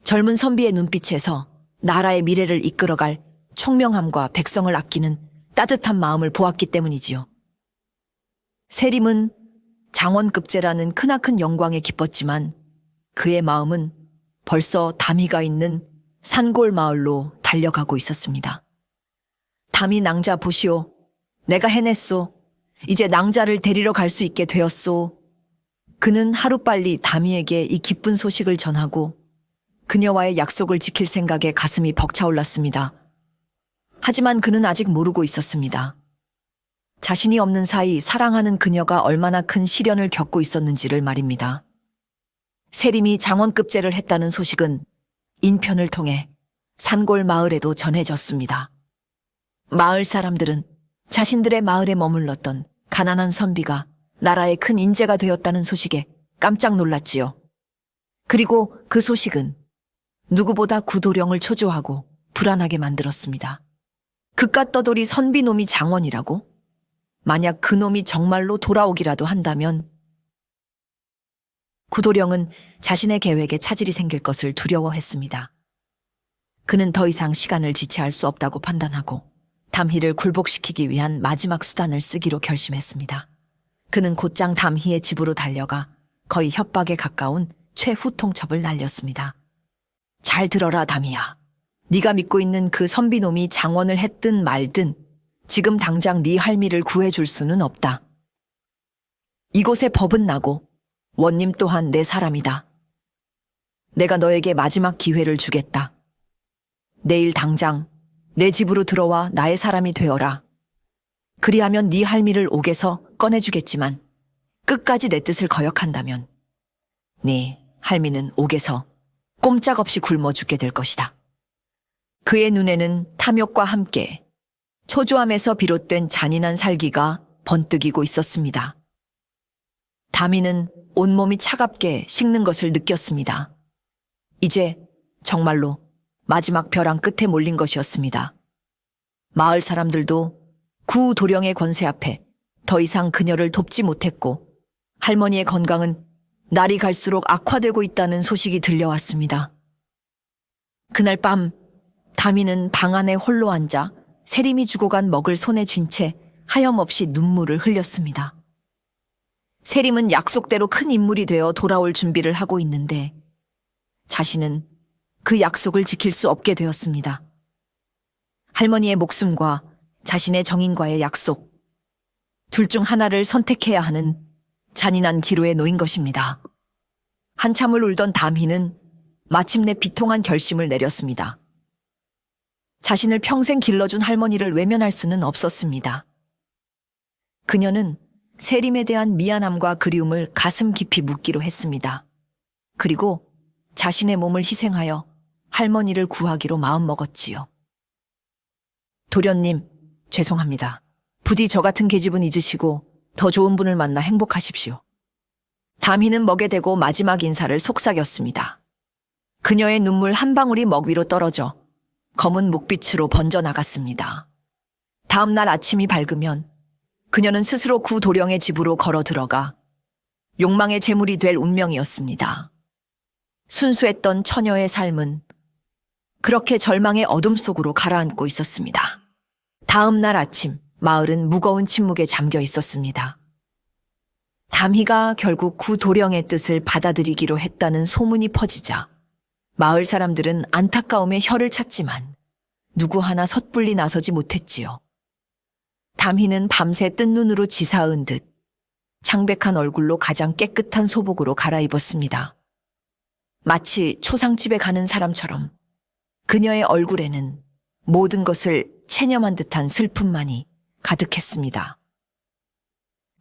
젊은 선비의 눈빛에서 나라의 미래를 이끌어갈 총명함과 백성을 아끼는 따뜻한 마음을 보았기 때문이지요. 세림은 장원급제라는 크나큰 영광에 기뻤지만 그의 마음은 벌써 담희가 있는 산골 마을로 달려가고 있었습니다. 담희 낭자 보시오. 내가 해냈소. 이제 낭자를 데리러 갈 수 있게 되었소. 그는 하루빨리 담희에게 이 기쁜 소식을 전하고 그녀와의 약속을 지킬 생각에 가슴이 벅차올랐습니다. 하지만 그는 아직 모르고 있었습니다. 자신이 없는 사이 사랑하는 그녀가 얼마나 큰 시련을 겪고 있었는지를 말입니다. 세림이 장원급제를 했다는 소식은 인편을 통해 산골 마을에도 전해졌습니다. 마을 사람들은 자신들의 마을에 머물렀던 가난한 선비가 나라의 큰 인재가 되었다는 소식에 깜짝 놀랐지요. 그리고 그 소식은 누구보다 구도령을 초조하고 불안하게 만들었습니다. 그깟 떠돌이 선비놈이 장원이라고? 만약 그놈이 정말로 돌아오기라도 한다면 구도령은 자신의 계획에 차질이 생길 것을 두려워했습니다. 그는 더 이상 시간을 지체할 수 없다고 판단하고 담희를 굴복시키기 위한 마지막 수단을 쓰기로 결심했습니다. 그는 곧장 담희의 집으로 달려가 거의 협박에 가까운 최후통첩을 날렸습니다. 잘 들어라, 담희야. 네가 믿고 있는 그 선비놈이 장원을 했든 말든 지금 당장 네 할미를 구해줄 수는 없다. 이곳의 법은 나고 원님 또한 내 사람이다. 내가 너에게 마지막 기회를 주겠다. 내일 당장 내 집으로 들어와 나의 사람이 되어라. 그리하면 네 할미를 옥에서 꺼내주겠지만 끝까지 내 뜻을 거역한다면 네 할미는 옥에서 꼼짝없이 굶어 죽게 될 것이다. 그의 눈에는 탐욕과 함께 초조함에서 비롯된 잔인한 살기가 번뜩이고 있었습니다. 담이는 온몸이 차갑게 식는 것을 느꼈습니다. 이제 정말로 마지막 벼랑 끝에 몰린 것이었습니다. 마을 사람들도 구 도령의 권세 앞에 더 이상 그녀를 돕지 못했고 할머니의 건강은 날이 갈수록 악화되고 있다는 소식이 들려왔습니다. 그날 밤 담이는 방 안에 홀로 앉아 세림이 주고 간 먹을 손에 쥔 채 하염없이 눈물을 흘렸습니다. 세림은 약속대로 큰 인물이 되어 돌아올 준비를 하고 있는데 자신은 그 약속을 지킬 수 없게 되었습니다. 할머니의 목숨과 자신의 정인과의 약속, 둘 중 하나를 선택해야 하는 잔인한 기로에 놓인 것입니다. 한참을 울던 담희는 마침내 비통한 결심을 내렸습니다. 자신을 평생 길러준 할머니를 외면할 수는 없었습니다. 그녀는 세림에 대한 미안함과 그리움을 가슴 깊이 묻기로 했습니다. 그리고 자신의 몸을 희생하여 할머니를 구하기로 마음먹었지요. 도련님, 죄송합니다. 부디 저 같은 계집은 잊으시고 더 좋은 분을 만나 행복하십시오. 담희는 먹에 대고 마지막 인사를 속삭였습니다. 그녀의 눈물 한 방울이 먹 위로 떨어져 검은 목빛으로 번져나갔습니다. 다음 날 아침이 밝으면 그녀는 스스로 구 도령의 집으로 걸어 들어가 욕망의 제물이 될 운명이었습니다. 순수했던 처녀의 삶은 그렇게 절망의 어둠 속으로 가라앉고 있었습니다. 다음 날 아침, 마을은 무거운 침묵에 잠겨 있었습니다. 담희가 결국 구 도령의 뜻을 받아들이기로 했다는 소문이 퍼지자 마을 사람들은 안타까움에 혀를 찼지만 누구 하나 섣불리 나서지 못했지요. 담희는 밤새 뜬 눈으로 지사은 듯 창백한 얼굴로 가장 깨끗한 소복으로 갈아입었습니다. 마치 초상집에 가는 사람처럼 그녀의 얼굴에는 모든 것을 체념한 듯한 슬픔만이 가득했습니다.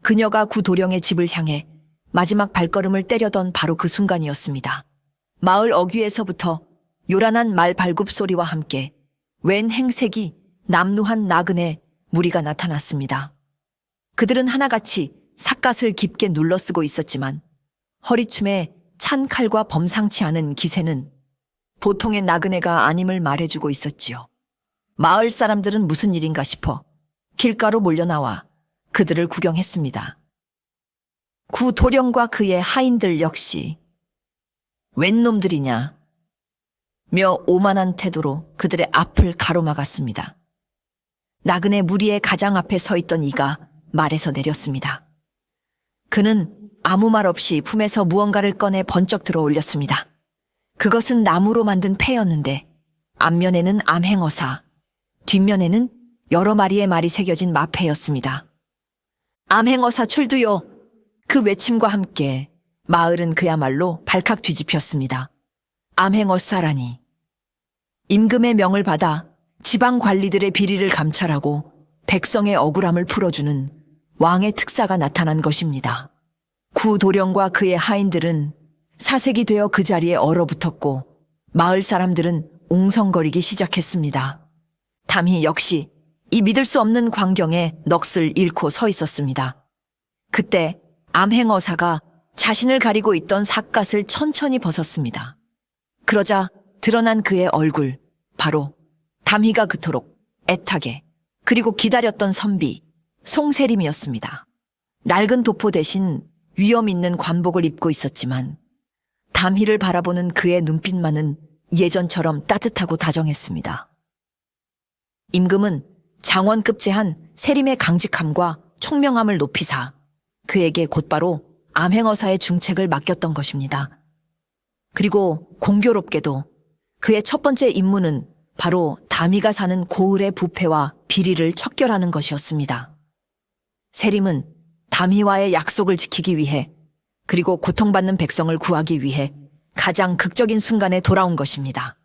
그녀가 구 도령의 집을 향해 마지막 발걸음을 때려던 바로 그 순간이었습니다. 마을 어귀에서부터 요란한 말 발굽 소리와 함께 웬 행색이 남루한 나그네 무리가 나타났습니다. 그들은 하나같이 삿갓을 깊게 눌러쓰고 있었지만 허리춤에 찬 칼과 범상치 않은 기세는 보통의 나그네가 아님을 말해주고 있었지요. 마을 사람들은 무슨 일인가 싶어 길가로 몰려나와 그들을 구경했습니다. 구 도령과 그의 하인들 역시 웬 놈들이냐 며 오만한 태도로 그들의 앞을 가로막았습니다. 나그네 무리의 가장 앞에 서 있던 이가 말에서 내렸습니다. 그는 아무 말 없이 품에서 무언가를 꺼내 번쩍 들어 올렸습니다. 그것은 나무로 만든 패였는데 앞면에는 암행어사, 뒷면에는 여러 마리의 말이 새겨진 마패였습니다. 암행어사 출두요! 그 외침과 함께 마을은 그야말로 발칵 뒤집혔습니다. 암행어사라니. 임금의 명을 받아 지방 관리들의 비리를 감찰하고 백성의 억울함을 풀어주는 왕의 특사가 나타난 것입니다. 구 도령과 그의 하인들은 사색이 되어 그 자리에 얼어붙었고 마을 사람들은 웅성거리기 시작했습니다. 담희 역시 이 믿을 수 없는 광경에 넋을 잃고 서 있었습니다. 그때 암행어사가 자신을 가리고 있던 삿갓을 천천히 벗었습니다. 그러자 드러난 그의 얼굴, 바로 담희가 그토록 애타게 그리고 기다렸던 선비 송세림이었습니다. 낡은 도포 대신 위엄 있는 관복을 입고 있었지만 담희를 바라보는 그의 눈빛만은 예전처럼 따뜻하고 다정했습니다. 임금은 장원급제한 세림의 강직함과 총명함을 높이사 그에게 곧바로 암행어사의 중책을 맡겼던 것입니다. 그리고 공교롭게도 그의 첫 번째 임무는 바로 담희가 사는 고을의 부패와 비리를 척결하는 것이었습니다. 세림은 담희와의 약속을 지키기 위해 그리고 고통받는 백성을 구하기 위해 가장 극적인 순간에 돌아온 것입니다.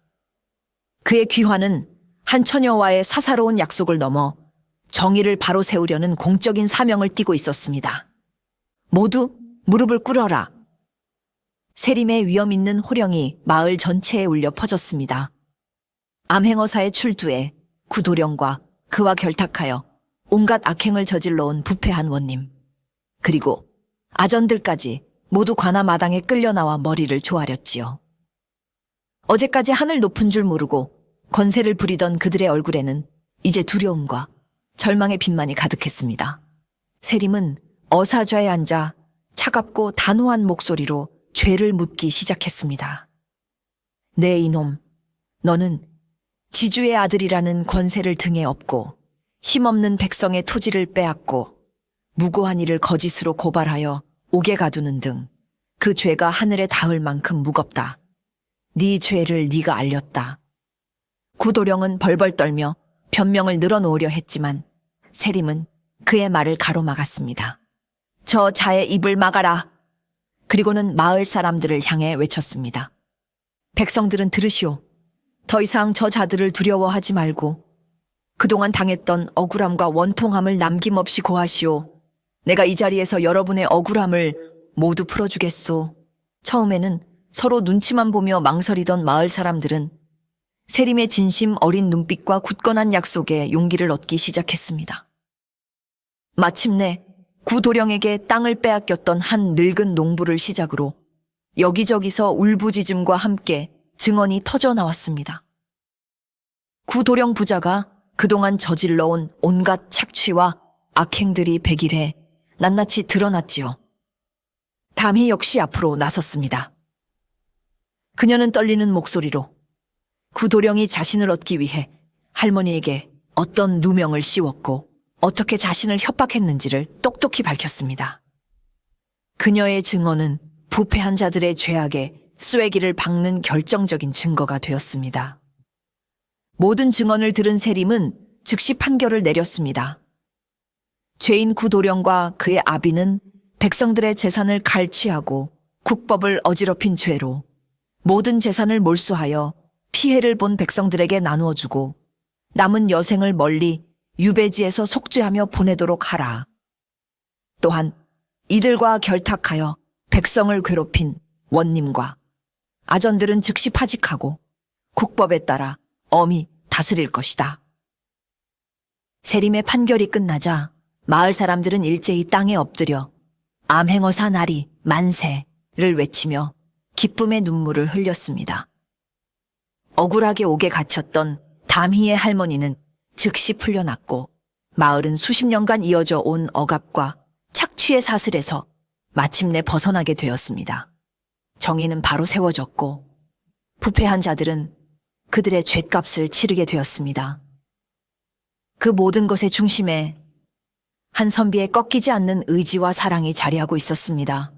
그의 귀환은 한 처녀와의 사사로운 약속을 넘어 정의를 바로 세우려는 공적인 사명을 띠고 있었습니다. 모두 무릎을 꿇어라. 세림의 위엄 있는 호령이 마을 전체에 울려 퍼졌습니다. 암행어사의 출두에 구도령과 그와 결탁하여 온갖 악행을 저질러 온 부패한 원님, 그리고 아전들까지 모두 관아마당에 끌려나와 머리를 조아렸지요. 어제까지 하늘 높은 줄 모르고 건세를 부리던 그들의 얼굴에는 이제 두려움과 절망의 빛만이 가득했습니다. 세림은 어사좌에 앉아 차갑고 단호한 목소리로 죄를 묻기 시작했습니다. 네 이놈, 너는 지주의 아들이라는 권세를 등에 업고 힘없는 백성의 토지를 빼앗고 무고한 이를 거짓으로 고발하여 옥에 가두는 등 그 죄가 하늘에 닿을 만큼 무겁다. 네 죄를 네가 알렸다. 구도령은 벌벌 떨며 변명을 늘어놓으려 했지만 세림은 그의 말을 가로막았습니다. 저 자의 입을 막아라. 그리고는 마을 사람들을 향해 외쳤습니다. 백성들은 들으시오. 더 이상 저 자들을 두려워하지 말고 그동안 당했던 억울함과 원통함을 남김없이 고하시오. 내가 이 자리에서 여러분의 억울함을 모두 풀어주겠소. 처음에는 서로 눈치만 보며 망설이던 마을 사람들은 세림의 진심 어린 눈빛과 굳건한 약속에 용기를 얻기 시작했습니다. 마침내 구도령에게 땅을 빼앗겼던 한 늙은 농부를 시작으로 여기저기서 울부짖음과 함께 증언이 터져 나왔습니다. 구도령 부자가 그동안 저질러온 온갖 착취와 악행들이 백일해 낱낱이 드러났지요. 담희 역시 앞으로 나섰습니다. 그녀는 떨리는 목소리로 구도령이 자신을 얻기 위해 할머니에게 어떤 누명을 씌웠고 어떻게 자신을 협박했는지를 똑똑히 밝혔습니다. 그녀의 증언은 부패한 자들의 죄악에 쇠기를 박는 결정적인 증거가 되었습니다. 모든 증언을 들은 세림은 즉시 판결을 내렸습니다. 죄인 구도령과 그의 아비는 백성들의 재산을 갈취하고 국법을 어지럽힌 죄로 모든 재산을 몰수하여 피해를 본 백성들에게 나누어주고 남은 여생을 멀리 유배지에서 속죄하며 보내도록 하라. 또한 이들과 결탁하여 백성을 괴롭힌 원님과 아전들은 즉시 파직하고 국법에 따라 엄히 다스릴 것이다. 세림의 판결이 끝나자 마을 사람들은 일제히 땅에 엎드려 암행어사 나리 만세를 외치며 기쁨의 눈물을 흘렸습니다. 억울하게 옥에 갇혔던 담희의 할머니는 즉시 풀려났고 마을은 수십 년간 이어져 온 억압과 착취의 사슬에서 마침내 벗어나게 되었습니다. 정의는 바로 세워졌고 부패한 자들은 그들의 죗값을 치르게 되었습니다. 그 모든 것의 중심에 한 선비의 꺾이지 않는 의지와 사랑이 자리하고 있었습니다.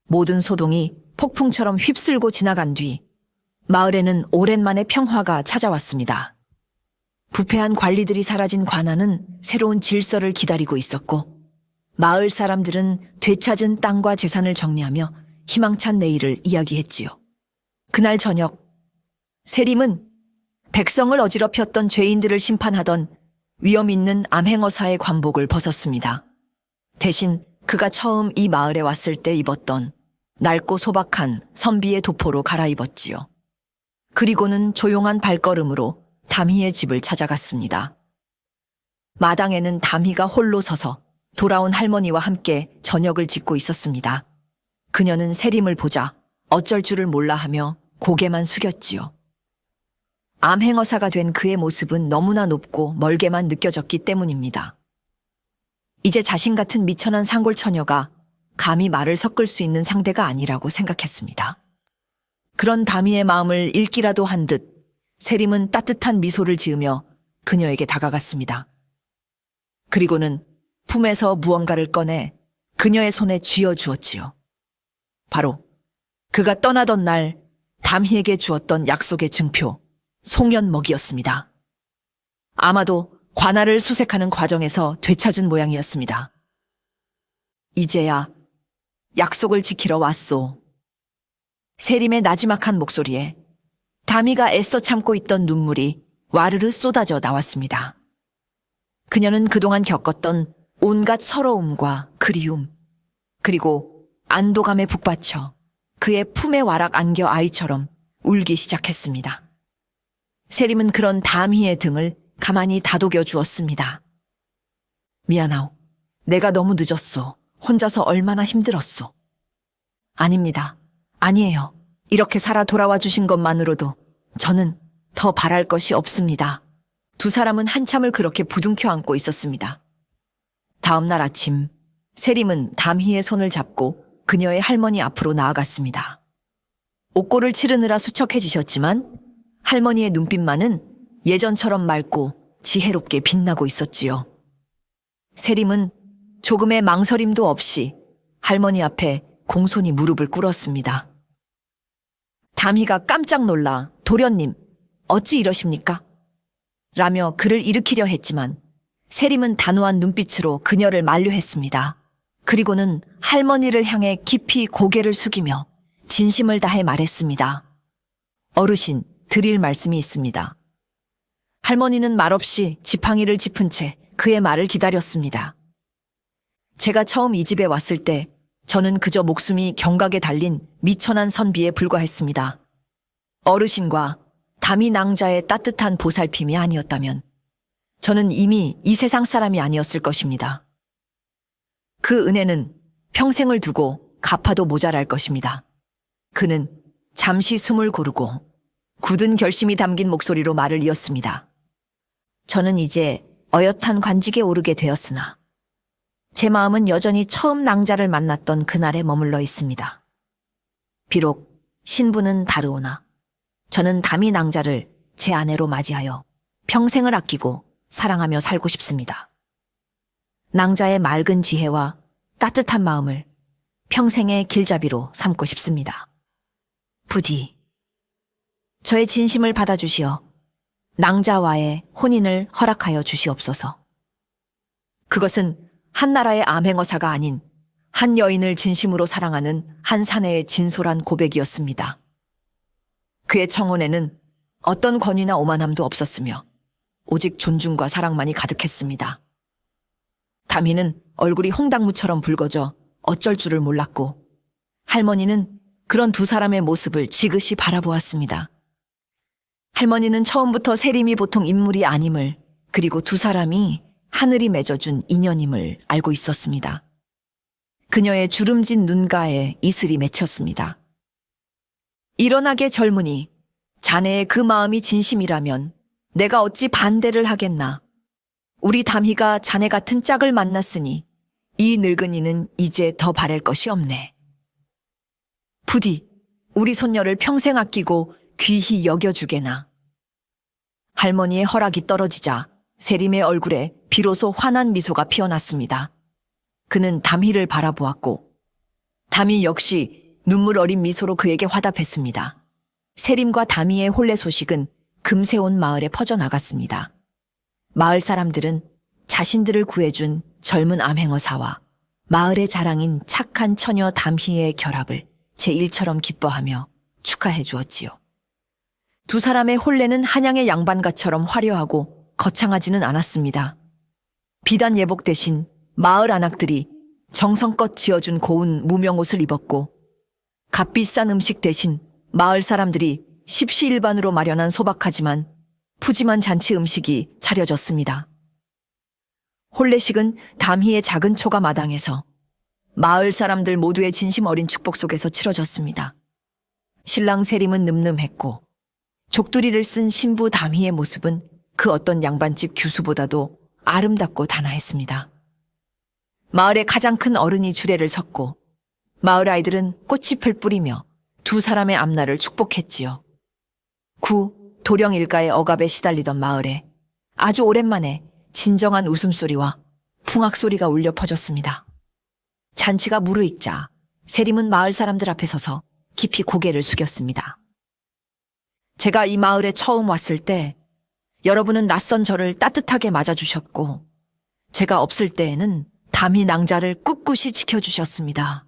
모든 소동이 폭풍처럼 휩쓸고 지나간 뒤 마을에는 오랜만에 평화가 찾아왔습니다. 부패한 관리들이 사라진 관아는 새로운 질서를 기다리고 있었고 마을 사람들은 되찾은 땅과 재산을 정리하며 희망찬 내일을 이야기했지요. 그날 저녁 세림은 백성을 어지럽혔던 죄인들을 심판하던 위엄 있는 암행어사의 관복을 벗었습니다. 대신 그가 처음 이 마을에 왔을 때 입었던 낡고 소박한 선비의 도포로 갈아입었지요. 그리고는 조용한 발걸음으로 담희의 집을 찾아갔습니다. 마당에는 담희가 홀로 서서 돌아온 할머니와 함께 저녁을 짓고 있었습니다. 그녀는 세림을 보자 어쩔 줄을 몰라 하며 고개만 숙였지요. 암행어사가 된 그의 모습은 너무나 높고 멀게만 느껴졌기 때문입니다. 이제 자신 같은 미천한 상골처녀가 감히 말을 섞을 수 있는 상대가 아니라고 생각했습니다. 그런 담희의 마음을 읽기라도 한 듯 세림은 따뜻한 미소를 지으며 그녀에게 다가갔습니다. 그리고는 품에서 무언가를 꺼내 그녀의 손에 쥐어주었지요. 바로 그가 떠나던 날 담희에게 주었던 약속의 증표, 송연먹이었습니다. 아마도 관할을 수색하는 과정에서 되찾은 모양이었습니다. 이제야 약속을 지키러 왔소. 세림의 나지막한 목소리에 담희가 애써 참고 있던 눈물이 와르르 쏟아져 나왔습니다. 그녀는 그동안 겪었던 온갖 서러움과 그리움, 그리고 안도감에 북받쳐 그의 품에 와락 안겨 아이처럼 울기 시작했습니다. 세림은 그런 담희의 등을 가만히 다독여 주었습니다. 미안하오. 내가 너무 늦었소. 혼자서 얼마나 힘들었소. 아닙니다. 아니에요. 이렇게 살아 돌아와 주신 것만으로도 저는 더 바랄 것이 없습니다. 두 사람은 한참을 그렇게 부둥켜 안고 있었습니다. 다음 날 아침, 세림은 담희의 손을 잡고 그녀의 할머니 앞으로 나아갔습니다. 옥고를 치르느라 수척해지셨지만 할머니의 눈빛만은 예전처럼 맑고 지혜롭게 빛나고 있었지요. 세림은 조금의 망설임도 없이 할머니 앞에 공손히 무릎을 꿇었습니다. 담희가 깜짝 놀라 도련님, 어찌 이러십니까? 라며 그를 일으키려 했지만 세림은 단호한 눈빛으로 그녀를 만류했습니다. 그리고는 할머니를 향해 깊이 고개를 숙이며 진심을 다해 말했습니다. 어르신, 드릴 말씀이 있습니다. 할머니는 말없이 지팡이를 짚은 채 그의 말을 기다렸습니다. 제가 처음 이 집에 왔을 때 저는 그저 목숨이 경각에 달린 미천한 선비에 불과했습니다. 어르신과 담희 낭자의 따뜻한 보살핌이 아니었다면 저는 이미 이 세상 사람이 아니었을 것입니다. 그 은혜는 평생을 두고 갚아도 모자랄 것입니다. 그는 잠시 숨을 고르고 굳은 결심이 담긴 목소리로 말을 이었습니다. 저는 이제 어엿한 관직에 오르게 되었으나 제 마음은 여전히 처음 낭자를 만났던 그날에 머물러 있습니다. 비록 신분은 다르오나 저는 담희 낭자를 제 아내로 맞이하여 평생을 아끼고 사랑하며 살고 싶습니다. 낭자의 맑은 지혜와 따뜻한 마음을 평생의 길잡이로 삼고 싶습니다. 부디 저의 진심을 받아주시어 낭자와의 혼인을 허락하여 주시옵소서. 그것은 한 나라의 암행어사가 아닌 한 여인을 진심으로 사랑하는 한 사내의 진솔한 고백이었습니다. 그의 청혼에는 어떤 권위나 오만함도 없었으며 오직 존중과 사랑만이 가득했습니다. 담희는 얼굴이 홍당무처럼 붉어져 어쩔 줄을 몰랐고 할머니는 그런 두 사람의 모습을 지그시 바라보았습니다. 할머니는 처음부터 세림이 보통 인물이 아님을, 그리고 두 사람이 하늘이 맺어준 인연임을 알고 있었습니다. 그녀의 주름진 눈가에 이슬이 맺혔습니다. 일어나게 젊은이, 자네의 그 마음이 진심이라면 내가 어찌 반대를 하겠나. 우리 담희가 자네 같은 짝을 만났으니 이 늙은이는 이제 더 바랄 것이 없네. 부디 우리 손녀를 평생 아끼고 귀히 여겨주게나. 할머니의 허락이 떨어지자 세림의 얼굴에 비로소 환한 미소가 피어났습니다. 그는 담희를 바라보았고 담희 역시 눈물 어린 미소로 그에게 화답했습니다. 세림과 담희의 혼례 소식은 금세 온 마을에 퍼져나갔습니다. 마을 사람들은 자신들을 구해준 젊은 암행어사와 마을의 자랑인 착한 처녀 담희의 결합을 제1처럼 기뻐하며 축하해 주었지요. 두 사람의 혼례는 한양의 양반가처럼 화려하고 거창하지는 않았습니다. 비단 예복 대신 마을 안악들이 정성껏 지어준 고운 무명옷을 입었고 값비싼 음식 대신 마을 사람들이 십시일반으로 마련한 소박하지만 푸짐한 잔치 음식이 차려졌습니다. 혼례식은 담희의 작은 초가 마당에서 마을 사람들 모두의 진심 어린 축복 속에서 치러졌습니다. 신랑 세림은 늠름했고 족두리를 쓴 신부 담희의 모습은 그 어떤 양반집 규수보다도 아름답고 단아했습니다. 마을의 가장 큰 어른이 주례를 섰고 마을 아이들은 꽃잎을 뿌리며 두 사람의 앞날을 축복했지요. 도령 일가의 억압에 시달리던 마을에 아주 오랜만에 진정한 웃음소리와 풍악소리가 울려 퍼졌습니다. 잔치가 무르익자 세림은 마을 사람들 앞에 서서 깊이 고개를 숙였습니다. 제가 이 마을에 처음 왔을 때 여러분은 낯선 저를 따뜻하게 맞아주셨고 제가 없을 때에는 담희 낭자를 꿋꿋이 지켜주셨습니다.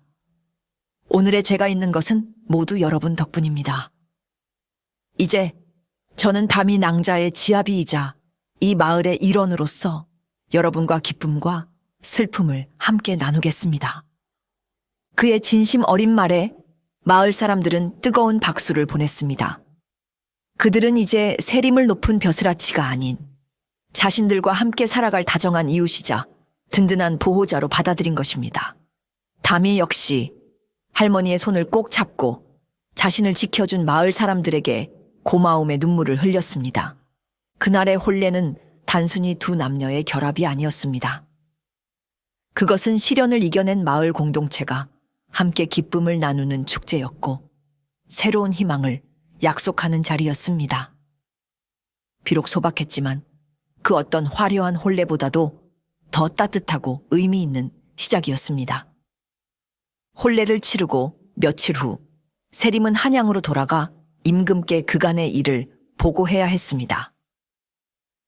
오늘의 제가 있는 것은 모두 여러분 덕분입니다. 이제 저는 담희 낭자의 지아비이자 이 마을의 일원으로서 여러분과 기쁨과 슬픔을 함께 나누겠습니다. 그의 진심 어린 말에 마을 사람들은 뜨거운 박수를 보냈습니다. 그들은 이제 세림을 높은 벼슬아치가 아닌 자신들과 함께 살아갈 다정한 이웃이자 든든한 보호자로 받아들인 것입니다. 담희 역시 할머니의 손을 꼭 잡고 자신을 지켜준 마을 사람들에게 고마움의 눈물을 흘렸습니다. 그날의 혼례는 단순히 두 남녀의 결합이 아니었습니다. 그것은 시련을 이겨낸 마을 공동체가 함께 기쁨을 나누는 축제였고 새로운 희망을 약속하는 자리였습니다. 비록 소박했지만 그 어떤 화려한 혼례보다도 더 따뜻하고 의미 있는 시작이었습니다. 혼례를 치르고 며칠 후 세림은 한양으로 돌아가 임금께 그간의 일을 보고해야 했습니다.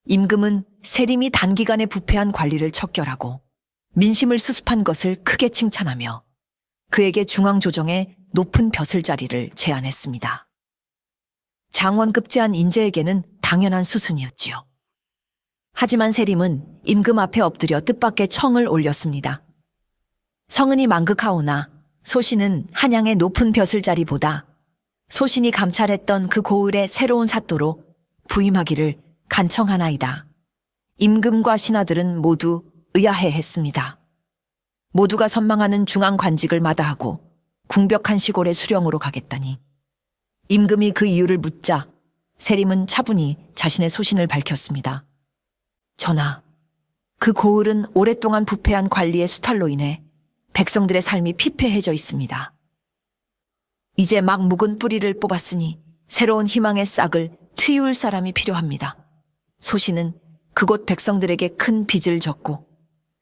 임금은 세림이 단기간에 부패한 관리를 척결하고 민심을 수습한 것을 크게 칭찬하며 그에게 중앙조정에 높은 벼슬자리를 제안했습니다. 장원급제한 인재에게는 당연한 수순이었지요. 하지만 세림은 임금 앞에 엎드려 뜻밖의 청을 올렸습니다. 성은이 만극하오나 소신은 한양의 높은 벼슬자리보다 소신이 감찰했던 그 고을의 새로운 사또로 부임하기를 간청하나이다. 임금과 신하들은 모두 의아해했습니다. 모두가 선망하는 중앙관직을 마다하고 궁벽한 시골의 수령으로 가겠다니. 임금이 그 이유를 묻자 세림은 차분히 자신의 소신을 밝혔습니다. 전하, 그 고을은 오랫동안 부패한 관리의 수탈로 인해 백성들의 삶이 피폐해져 있습니다. 이제 막 묵은 뿌리를 뽑았으니 새로운 희망의 싹을 트이울 사람이 필요합니다. 소신은 그곳 백성들에게 큰 빚을 졌고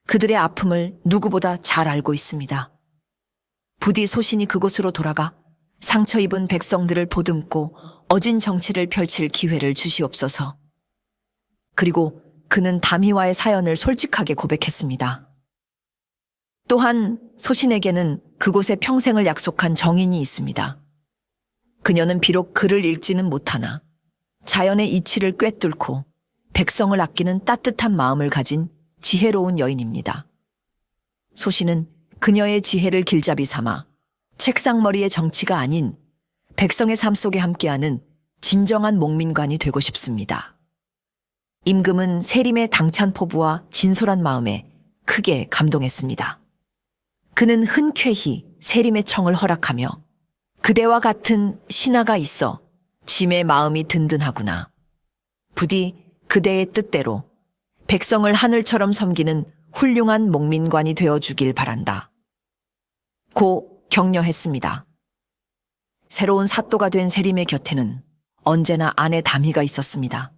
그들의 아픔을 누구보다 잘 알고 있습니다. 부디 소신이 그곳으로 돌아가 상처 입은 백성들을 보듬고 어진 정치를 펼칠 기회를 주시옵소서. 그리고 그는 담희와의 사연을 솔직하게 고백했습니다. 또한 소신에게는 그곳에 평생을 약속한 정인이 있습니다. 그녀는 비록 글을 읽지는 못하나 자연의 이치를 꿰뚫고 백성을 아끼는 따뜻한 마음을 가진 지혜로운 여인입니다. 소신은 그녀의 지혜를 길잡이 삼아 책상머리의 정치가 아닌 백성의 삶 속에 함께하는 진정한 목민관이 되고 싶습니다. 임금은 세림의 당찬 포부와 진솔한 마음에 크게 감동했습니다. 그는 흔쾌히 세림의 청을 허락하며 그대와 같은 신하가 있어 짐의 마음이 든든하구나. 부디 그대의 뜻대로 백성을 하늘처럼 섬기는 훌륭한 목민관이 되어주길 바란다. 고 격려했습니다. 새로운 사또가 된 세림의 곁에는 언제나 아내 담희가 있었습니다.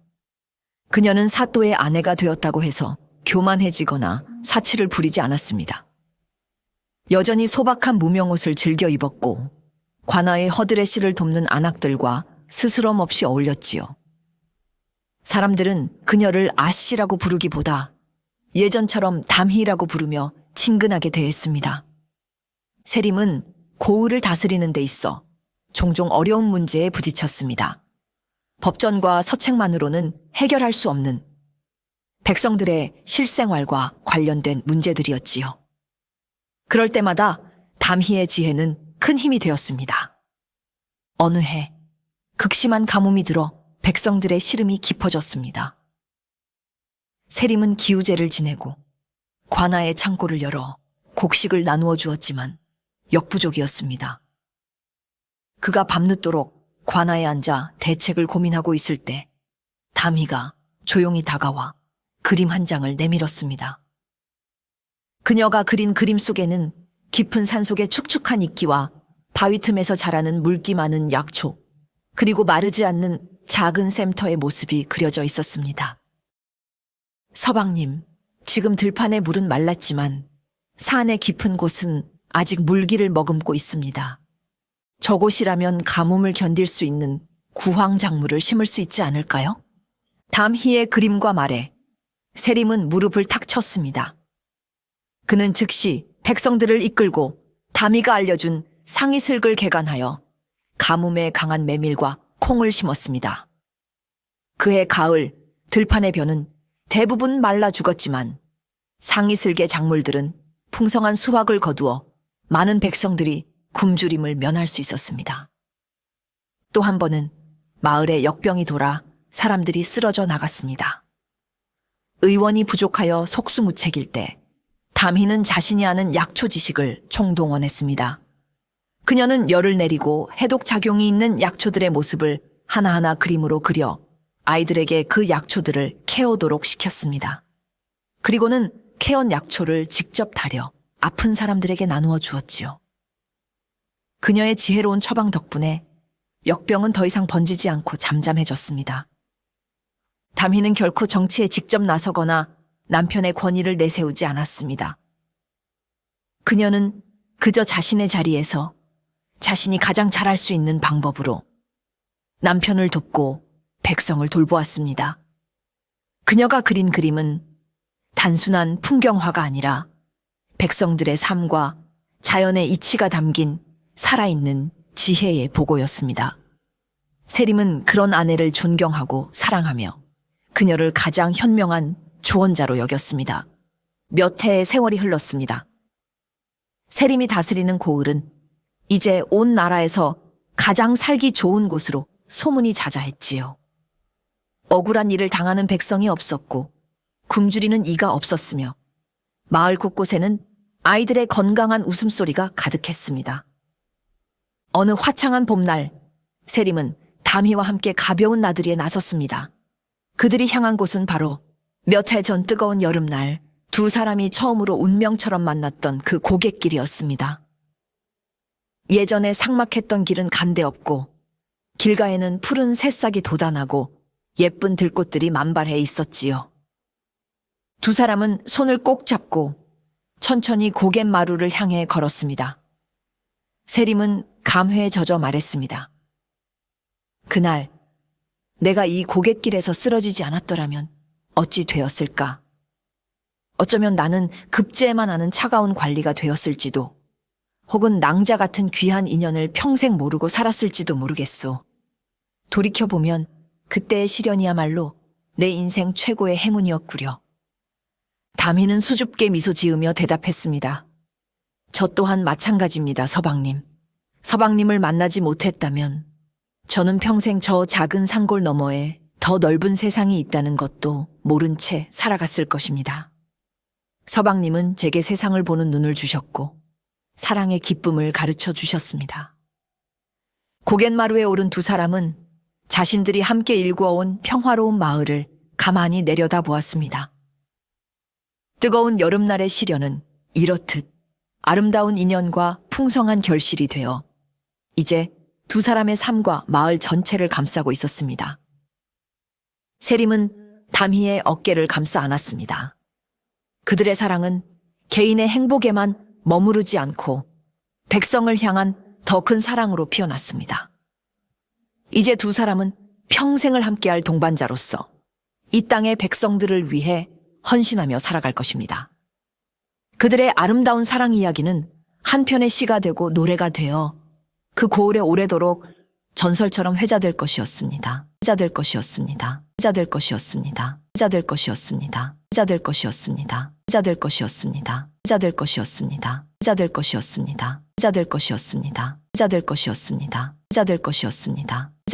그녀는 사또의 아내가 되었다고 해서 교만해지거나 사치를 부리지 않았습니다. 여전히 소박한 무명옷을 즐겨 입었고 관아의 허드레시를 돕는 안악들과 스스럼 없이 어울렸지요. 사람들은 그녀를 아씨라고 부르기보다 예전처럼 담희라고 부르며 친근하게 대했습니다. 세림은 고을을 다스리는 데 있어 종종 어려운 문제에 부딪혔습니다. 법전과 서책만으로는 해결할 수 없는 백성들의 실생활과 관련된 문제들이었지요. 그럴 때마다 담희의 지혜는 큰 힘이 되었습니다. 어느 해 극심한 가뭄이 들어 백성들의 시름이 깊어졌습니다. 세림은 기우제를 지내고 관아의 창고를 열어 곡식을 나누어 주었지만 역부족이었습니다. 그가 밤늦도록 관아에 앉아 대책을 고민하고 있을 때 담희가 조용히 다가와 그림 한 장을 내밀었습니다. 그녀가 그린 그림 속에는 깊은 산속의 축축한 이끼와 바위 틈에서 자라는 물기 많은 약초, 그리고 마르지 않는 작은 샘터의 모습이 그려져 있었습니다. 서방님, 지금 들판의 물은 말랐지만 산의 깊은 곳은 아직 물기를 머금고 있습니다. 저곳이라면 가뭄을 견딜 수 있는 구황작물을 심을 수 있지 않을까요? 담희의 그림과 말에 세림은 무릎을 탁 쳤습니다. 그는 즉시 백성들을 이끌고 담희가 알려준 상이슬을 개간하여 가뭄에 강한 메밀과 콩을 심었습니다. 그해 가을 들판의 벼는 대부분 말라 죽었지만 상이슬계 작물들은 풍성한 수확을 거두어 많은 백성들이 굶주림을 면할 수 있었습니다. 또 한 번은 마을에 역병이 돌아 사람들이 쓰러져 나갔습니다. 의원이 부족하여 속수무책일 때 담희는 자신이 아는 약초 지식을 총동원했습니다. 그녀는 열을 내리고 해독작용이 있는 약초들의 모습을 하나하나 그림으로 그려 아이들에게 그 약초들을 캐오도록 시켰습니다. 그리고는 캐온 약초를 직접 다려 아픈 사람들에게 나누어 주었지요. 그녀의 지혜로운 처방 덕분에 역병은 더 이상 번지지 않고 잠잠해졌습니다. 담희는 결코 정치에 직접 나서거나 남편의 권위를 내세우지 않았습니다. 그녀는 그저 자신의 자리에서 자신이 가장 잘할 수 있는 방법으로 남편을 돕고 백성을 돌보았습니다. 그녀가 그린 그림은 단순한 풍경화가 아니라 백성들의 삶과 자연의 이치가 담긴 살아있는 지혜의 보고였습니다. 세림은 그런 아내를 존경하고 사랑하며 그녀를 가장 현명한 조언자로 여겼습니다. 몇 해의 세월이 흘렀습니다. 세림이 다스리는 고을은 이제 온 나라에서 가장 살기 좋은 곳으로 소문이 자자했지요. 억울한 일을 당하는 백성이 없었고 굶주리는 이가 없었으며 마을 곳곳에는 아이들의 건강한 웃음소리가 가득했습니다. 어느 화창한 봄날, 세림은 담희와 함께 가벼운 나들이에 나섰습니다. 그들이 향한 곳은 바로 몇 해 전 뜨거운 여름날 두 사람이 처음으로 운명처럼 만났던 그 고갯길이었습니다. 예전에 삭막했던 길은 간데없고 길가에는 푸른 새싹이 돋아나고 예쁜 들꽃들이 만발해 있었지요. 두 사람은 손을 꼭 잡고 천천히 고갯마루를 향해 걸었습니다. 세림은 감회에 젖어 말했습니다. 그날 내가 이 고갯길에서 쓰러지지 않았더라면 어찌 되었을까? 어쩌면 나는 급제에만 하는 차가운 관리가 되었을지도, 혹은 낭자 같은 귀한 인연을 평생 모르고 살았을지도 모르겠소. 돌이켜보면 그때의 시련이야말로 내 인생 최고의 행운이었구려. 담희는 수줍게 미소 지으며 대답했습니다. 저 또한 마찬가지입니다, 서방님. 서방님을 만나지 못했다면 저는 평생 저 작은 산골 너머에 더 넓은 세상이 있다는 것도 모른 채 살아갔을 것입니다. 서방님은 제게 세상을 보는 눈을 주셨고 사랑의 기쁨을 가르쳐 주셨습니다. 고갯마루에 오른 두 사람은 자신들이 함께 일구어온 평화로운 마을을 가만히 내려다보았습니다. 뜨거운 여름날의 시련은 이렇듯 아름다운 인연과 풍성한 결실이 되어 이제 두 사람의 삶과 마을 전체를 감싸고 있었습니다. 세림은 담희의 어깨를 감싸 안았습니다. 그들의 사랑은 개인의 행복에만 머무르지 않고 백성을 향한 더 큰 사랑으로 피어났습니다. 이제 두 사람은 평생을 함께할 동반자로서 이 땅의 백성들을 위해 헌신하며 살아갈 것입니다. 그들의 아름다운 사랑 이야기는 한편의 시가 되고 노래가 되어 그 고을에 오래도록 전설처럼 회자될 것이었습니다. 회자될 것이었습니다. 회자될 것이었습니다. 회자될 것이었습니다. 회자될 것이었습니다. 회자될 것이었습니다. 회자될 것이었습니다. 회자될 것이었습니다. 회자될 것이었습니다. 회자될 것이었습니다. 회자될 것이었습니다. 회자될